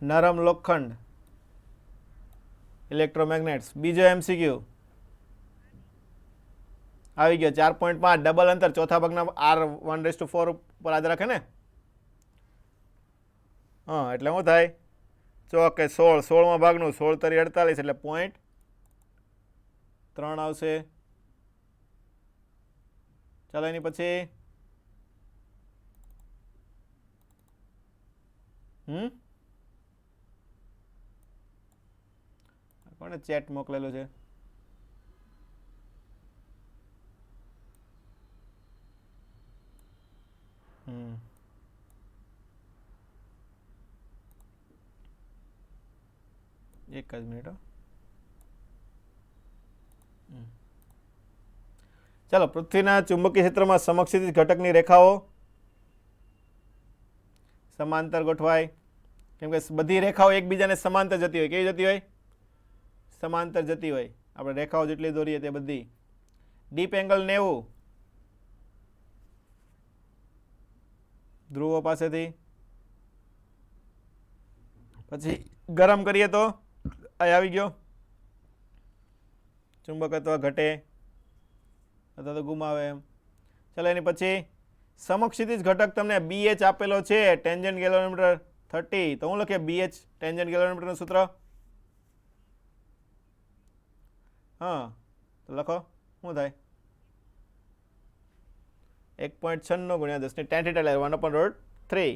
નરમ લોખંડ ઇલેક્ટ્રોમેગ્નેટ્સ. બીજો MCQ આવી ગયો 4.5 ડબલ અંતર ચોથા ભાગના R1/4 ઉપર આધાર રાખે ને. હા, એટલે શું થાય? ચોકે 16, 16માં ભાગનું 16 તરી 48 એટલે 0.3 આવશે. ચાલો એની પછી કોને ચેટ મોકલેલું છે? એક જ મિનિટ. ચાલો, પૃથ્વીના ચુંબકીય ક્ષેત્રમાં સમક્ષિતિજ ઘટકની રેખાઓ સમાંતર ગોઠવાય. કેમ કે બધી રેખાઓ એકબીજાને સમાંતર જતી હોય. કેવી જતી હોય? સમાંતર જતી હોય. આપણે રેખાઓ જેટલી દોરીએ તે બધી. ડીપ એંગલ 90 ધ્રુવો પાસેથી. પછી ગરમ કરીએ તો અહીં આવી ગયો ચુંબકત્વ ઘટે અથવા તો ગુમાવે એમ. ચાલો એની પછી સમક્ષિતિજ ઘટક તમને BH આપેલો છે, ટેન્જન્ટ ગેલોમીટર 30. તો હું લખીએ BH ટેન્જન્ટ ગેલોમીટરનું સૂત્ર. હા, તો લખો શું થાય? 1.96 ગુણ્યા 10 ની 10 એટલે 1/3.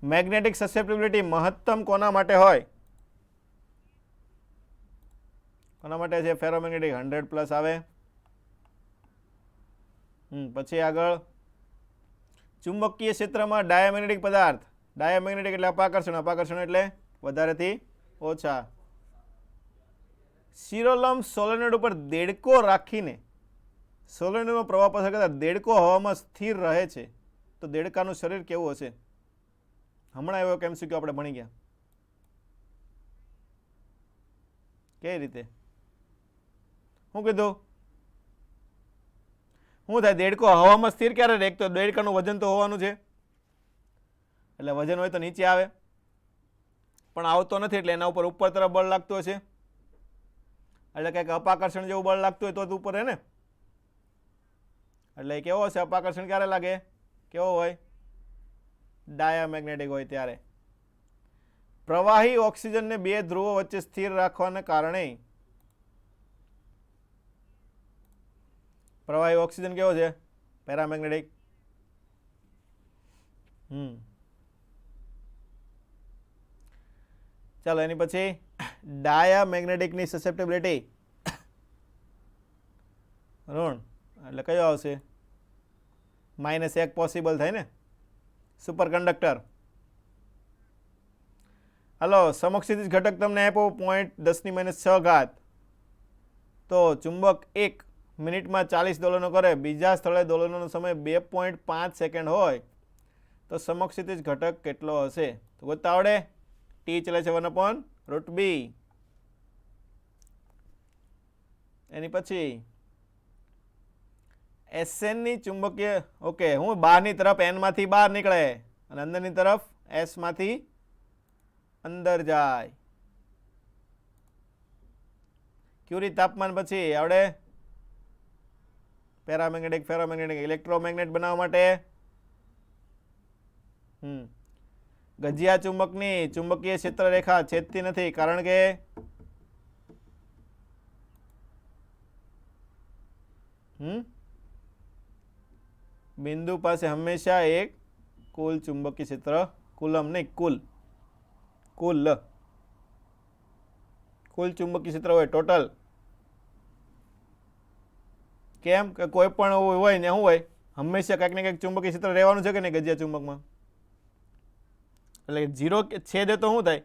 મેગ્નેટિક સસેપ્ટિબિલિટી મહત્તમ કોના માટે હોય? કોના માટે છે? ફેરોમેગ્નેટિક 100+ આવે. પછી આગળ ચુંબકીય ક્ષેત્રમાં ડાયામેગ્નેટિક પદાર્થ. ડાયામેગ્નેટિક એટલે અપાકર્ષણ, અપાકર્ષણ એટલે વધારેથી ઓછા. શિરોલંબ સોલેનોઇડ ઉપર દેડકો રાખીને સોલેનોઇડનો પ્રવાહ પસાર કરતા દેડકો હવામાં સ્થિર રહે છે, તો દેડકાનું શરીર કેવું હશે? હમણાં એવો MCQ આપણે ભણી ગયા. કઈ રીતે? શું કીધું? શું થાય? દેડકો હવામાં સ્થિર ક્યારે રહે? તો દેડકાનું વજન તો હોવાનું છે, એટલે વજન હોય તો નીચે આવે, પણ આવતો નથી એટલે એના ઉપર તરફ બળ લાગતું હશે. એટલે કંઈક અપાકર્ષણ જેવું બળ લાગતું હોય તો ઉપર હે ને. એટલે કેવો હશે અપાકર્ષણ? ક્યારે લાગે? કેવો હોય? ડાયામેગ્નેટિક હોય ત્યારે. પ્રવાહી ઓક્સિજનને બે ધ્રુવો વચ્ચે સ્થિર રાખવાને કારણે પ્રવાહી ઓક્સિજન કેવો છે? પેરામેગ્નેટિક. ચાલો એની પછી ડાયામેગ્નેટિકની સસેપ્ટિબિલિટી ઋણ એટલે કયો આવશે? -1 પોસિબલ થાય ને, સુપર કંડક્ટર. હલો, સમક્ષિતિજ ઘટક તમને આપ્યો 0.10⁻⁶. તો ચુંબક 1 મિનિટમાં 40 દોલનો કરે, બીજા સ્થળે દોલનોનો સમય 2.5 સેકન્ડ હોય, તો સમક્ષિતિજ ઘટક કેટલો હશે? તો ગોતતા આવડે? T ચલે છે 1/√b. એની પછી SN ની ચુંબકીય ઓકે હું બહારની તરફ N માંથી બહાર નીકળે અને અંદરની તરફ S માંથી અંદર જાય. ક્યુરી તાપમાન પછી આવડે? પેરામેગ્નેટિક, ફેરોમેગ્નેટિક, ઇલેક્ટ્રોમેગ્નેટ બનાવવા માટે ગજિયા ચુંબકની ચુંબકીય ક્ષેત્ર રેખા છેદતી નથી, કારણ કે બિંદુ પાસે હંમેશા એક કુલ ચુંબકીય ક્ષેત્ર, કુલમ નહીં કુલ ચુંબકીય ક્ષેત્ર હોય ટોટલ. કેમ કે કોઈ પણ હોય ને શું હોય? હંમેશા કંઈક ને કંઈક ચુંબકીય ક્ષેત્ર રહેવાનું છે કે નહીં ગજિયા ચુંબકમાં? એટલે 0 છેદે તો શું થાય?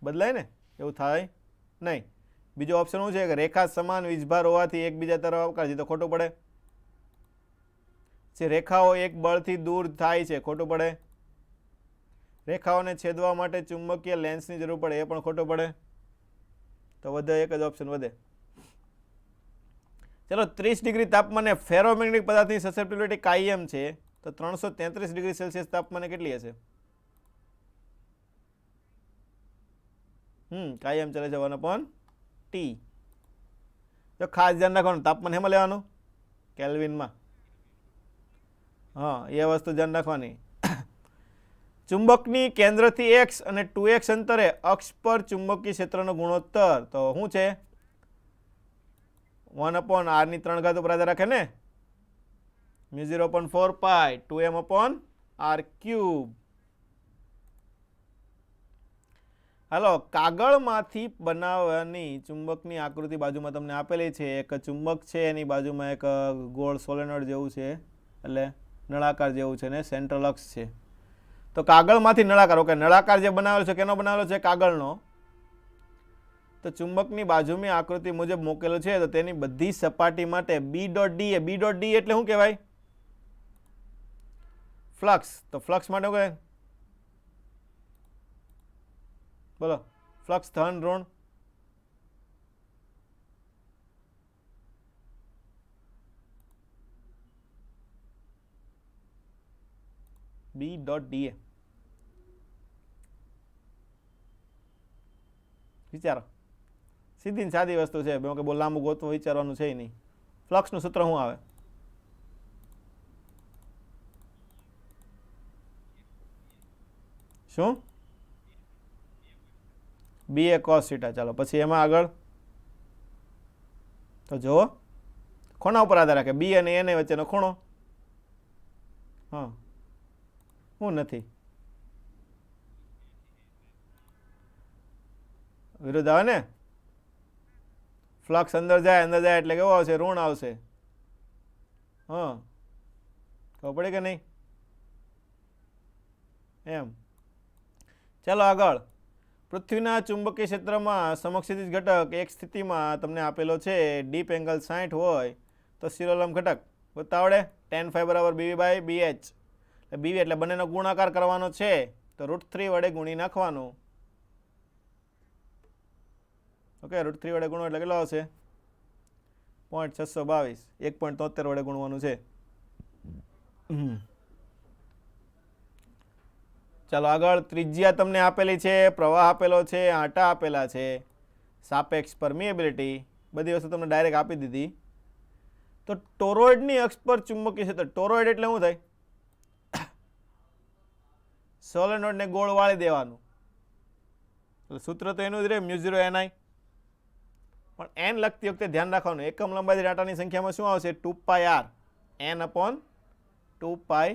બદલાય ને? એવું થાય નહીં. બીજો ઓપ્શન શું છે કે રેખા સમાન વીજભાર હોવાથી એકબીજા તરફ આવકારશે, તો ખોટું પડે. જે રેખાઓ એક બળથી દૂર થાય છે, ખોટું પડે. રેખાઓને છેદવા માટે ચુંબકીય લેન્સની જરૂર પડે, એ પણ ખોટું પડે. તો વધે એક જ ઓપ્શન વધે. ચલો, 30 ડિગ્રી તાપમાને ફેરોમેગ્નેટિક પદાર્થની સસેપ્ટિબિલિટી કાયમ છે, તો 333 ડિગ્રી સેલ્સિયસ તાપમાને કેટલી હશે? કાયમ ચલે છે 1/T. તો ખાસ ધ્યાન રાખવાનું, તાપમાન હેમાં લેવાનું? કેલ્વિનમાં. હા, એ વસ્તુ ધ્યાન રાખવાની. ચુંબકની કેન્દ્રથી x અને 2x અંતરે અક્ષ પર ચુંબકીય ક્ષેત્રનો ગુણોત્તર તો શું છે 1/r ની 3 ઘાત ઉપર આધાર રાખે ને μ0/4 પાઈ 2m/r ક્યુબ. હાલો કાગળમાંથી બનાવવાની ચુંબકની આકૃતિ બાજુમાં તમને આપેલી છે. એક ચુંબક છે એની બાજુમાં એક ગોળ સોલેનોઇડ જેવું છે એટલે નળાકાર જેવું છે ને સેન્ટ્રલ અક્ષ છે. તો કાગળમાંથી નળાકાર ઓકે નળાકાર જે બનાવેલો છે કેનો બનાવેલો છે કાગળનો. તો ચુંબકની બાજુની આકૃતિ મુજબ મૂકેલું છે તો તેની બધી સપાટી માટે B.D એટલે શું કહેવાય ફ્લક્સ. તો ફ્લક્સ માટે શું કહેવાય બોલો ફ્લક્સ ધન ઋણ B.Da વિચારો સીધી ને સાદી વસ્તુ છે કે બહુ લાંબુ ગોતવું વિચારવાનું છે નહીં. ફ્લક્સનું સૂત્ર શું આવે શું BA cos θ. ચાલો પછી એમાં આગળ તો જુઓ ખૂણા ઉપર આધાર રાખે બી અને એને વચ્ચેનો ખૂણો. હા હું નથી વિરુદ્ધ આવે ને ફ્લક્સ અંદર જાય એટલે કેવો આવશે ઋણ આવશે. હા ખબર પડે કે નહીં એમ. ચાલો આગળ પૃથ્વીના ચુંબકીય ક્ષેત્રમાં સમક્ષિતિજ ઘટક એક સ્થિતિમાં તમને આપેલો છે ડીપ એંગલ 60 હોય તો શિરોલંબ ઘટક ગોતતા આવડે tan phi બરાબર BV/BH. BV એટલે બંનેનો ગુણાકાર કરવાનો છે તો √3 વડે ગુણી નાખવાનું. ઓકે √3 વડે ગુણો એટલે કેટલો આવશે 0.622 1.73 વડે ગુણવાનું છે. ચાલો આગળ ત્રિજ્યા તમને આપેલી છે પ્રવાહ આપેલો છે આંટા આપેલા છે સાપેક્ષ પરમિએબિલિટી બધી વસ્તુ તમને ડાયરેક્ટ આપી દીધી. તો ટોરોઇડની અક્ષ પર ચુંબકીય ક્ષેત્ર ટોરોઇડ એટલે શું થાય સોલેનોઇડને ગોળ વાળી દેવાનું એટલે સૂત્ર તો એનું જ રહે μ0 ni. પણ n લખતી વખતે ધ્યાન રાખવાનું એકમ લંબાઈ ડાટાની સંખ્યામાં શું આવશે 2πr n/2πr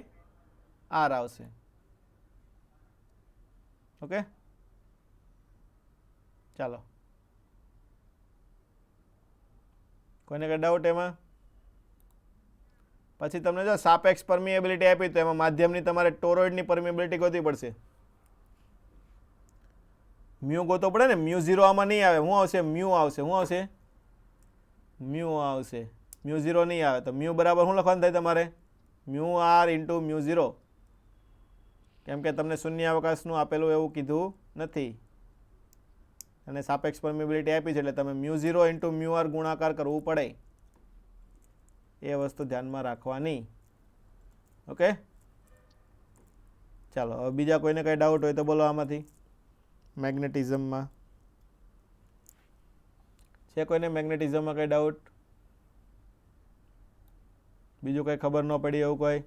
આવશે. ઓકે ચાલો કોઈને કઈ ડાઉટ એમાં. પછી તમને જો સાપેક્ષ પરમિએબિલિટી આપી તો એમાં માધ્યમની તમારે ટોરોઇડની પરમિએબિલિટી ગોતવી પડશે. મ્યુ ગોતવો પડે ને μ0 આમાં નહીં આવે શું આવશે મ્યુ આવશે શું આવશે મ્યુ આવશે μ0 નહીં આવે તો મ્યુ બરાબર શું લખવાનું થાય તમારે μr × μ0 કેમ કે તમને શૂન્ય અવકાશનું આપેલું એવું કીધું નથી અને સાપેક્ષ પરમિએબિલિટી આપી છે એટલે તમે μ0 × μr ગુણાકાર કરવું પડે એ વસ્તુ ધ્યાનમાં રાખવાની. ઓકે ચાલો હવે બીજા કોઈને કઈ ડાઉટ હોય તો બોલો આમાંથી મેગ્નેટિઝમમાં છે કોઈને મેગ્નેટિઝમમાં કઈ ડાઉટ બીજું કઈ ખબર ન પડી એવું કોઈ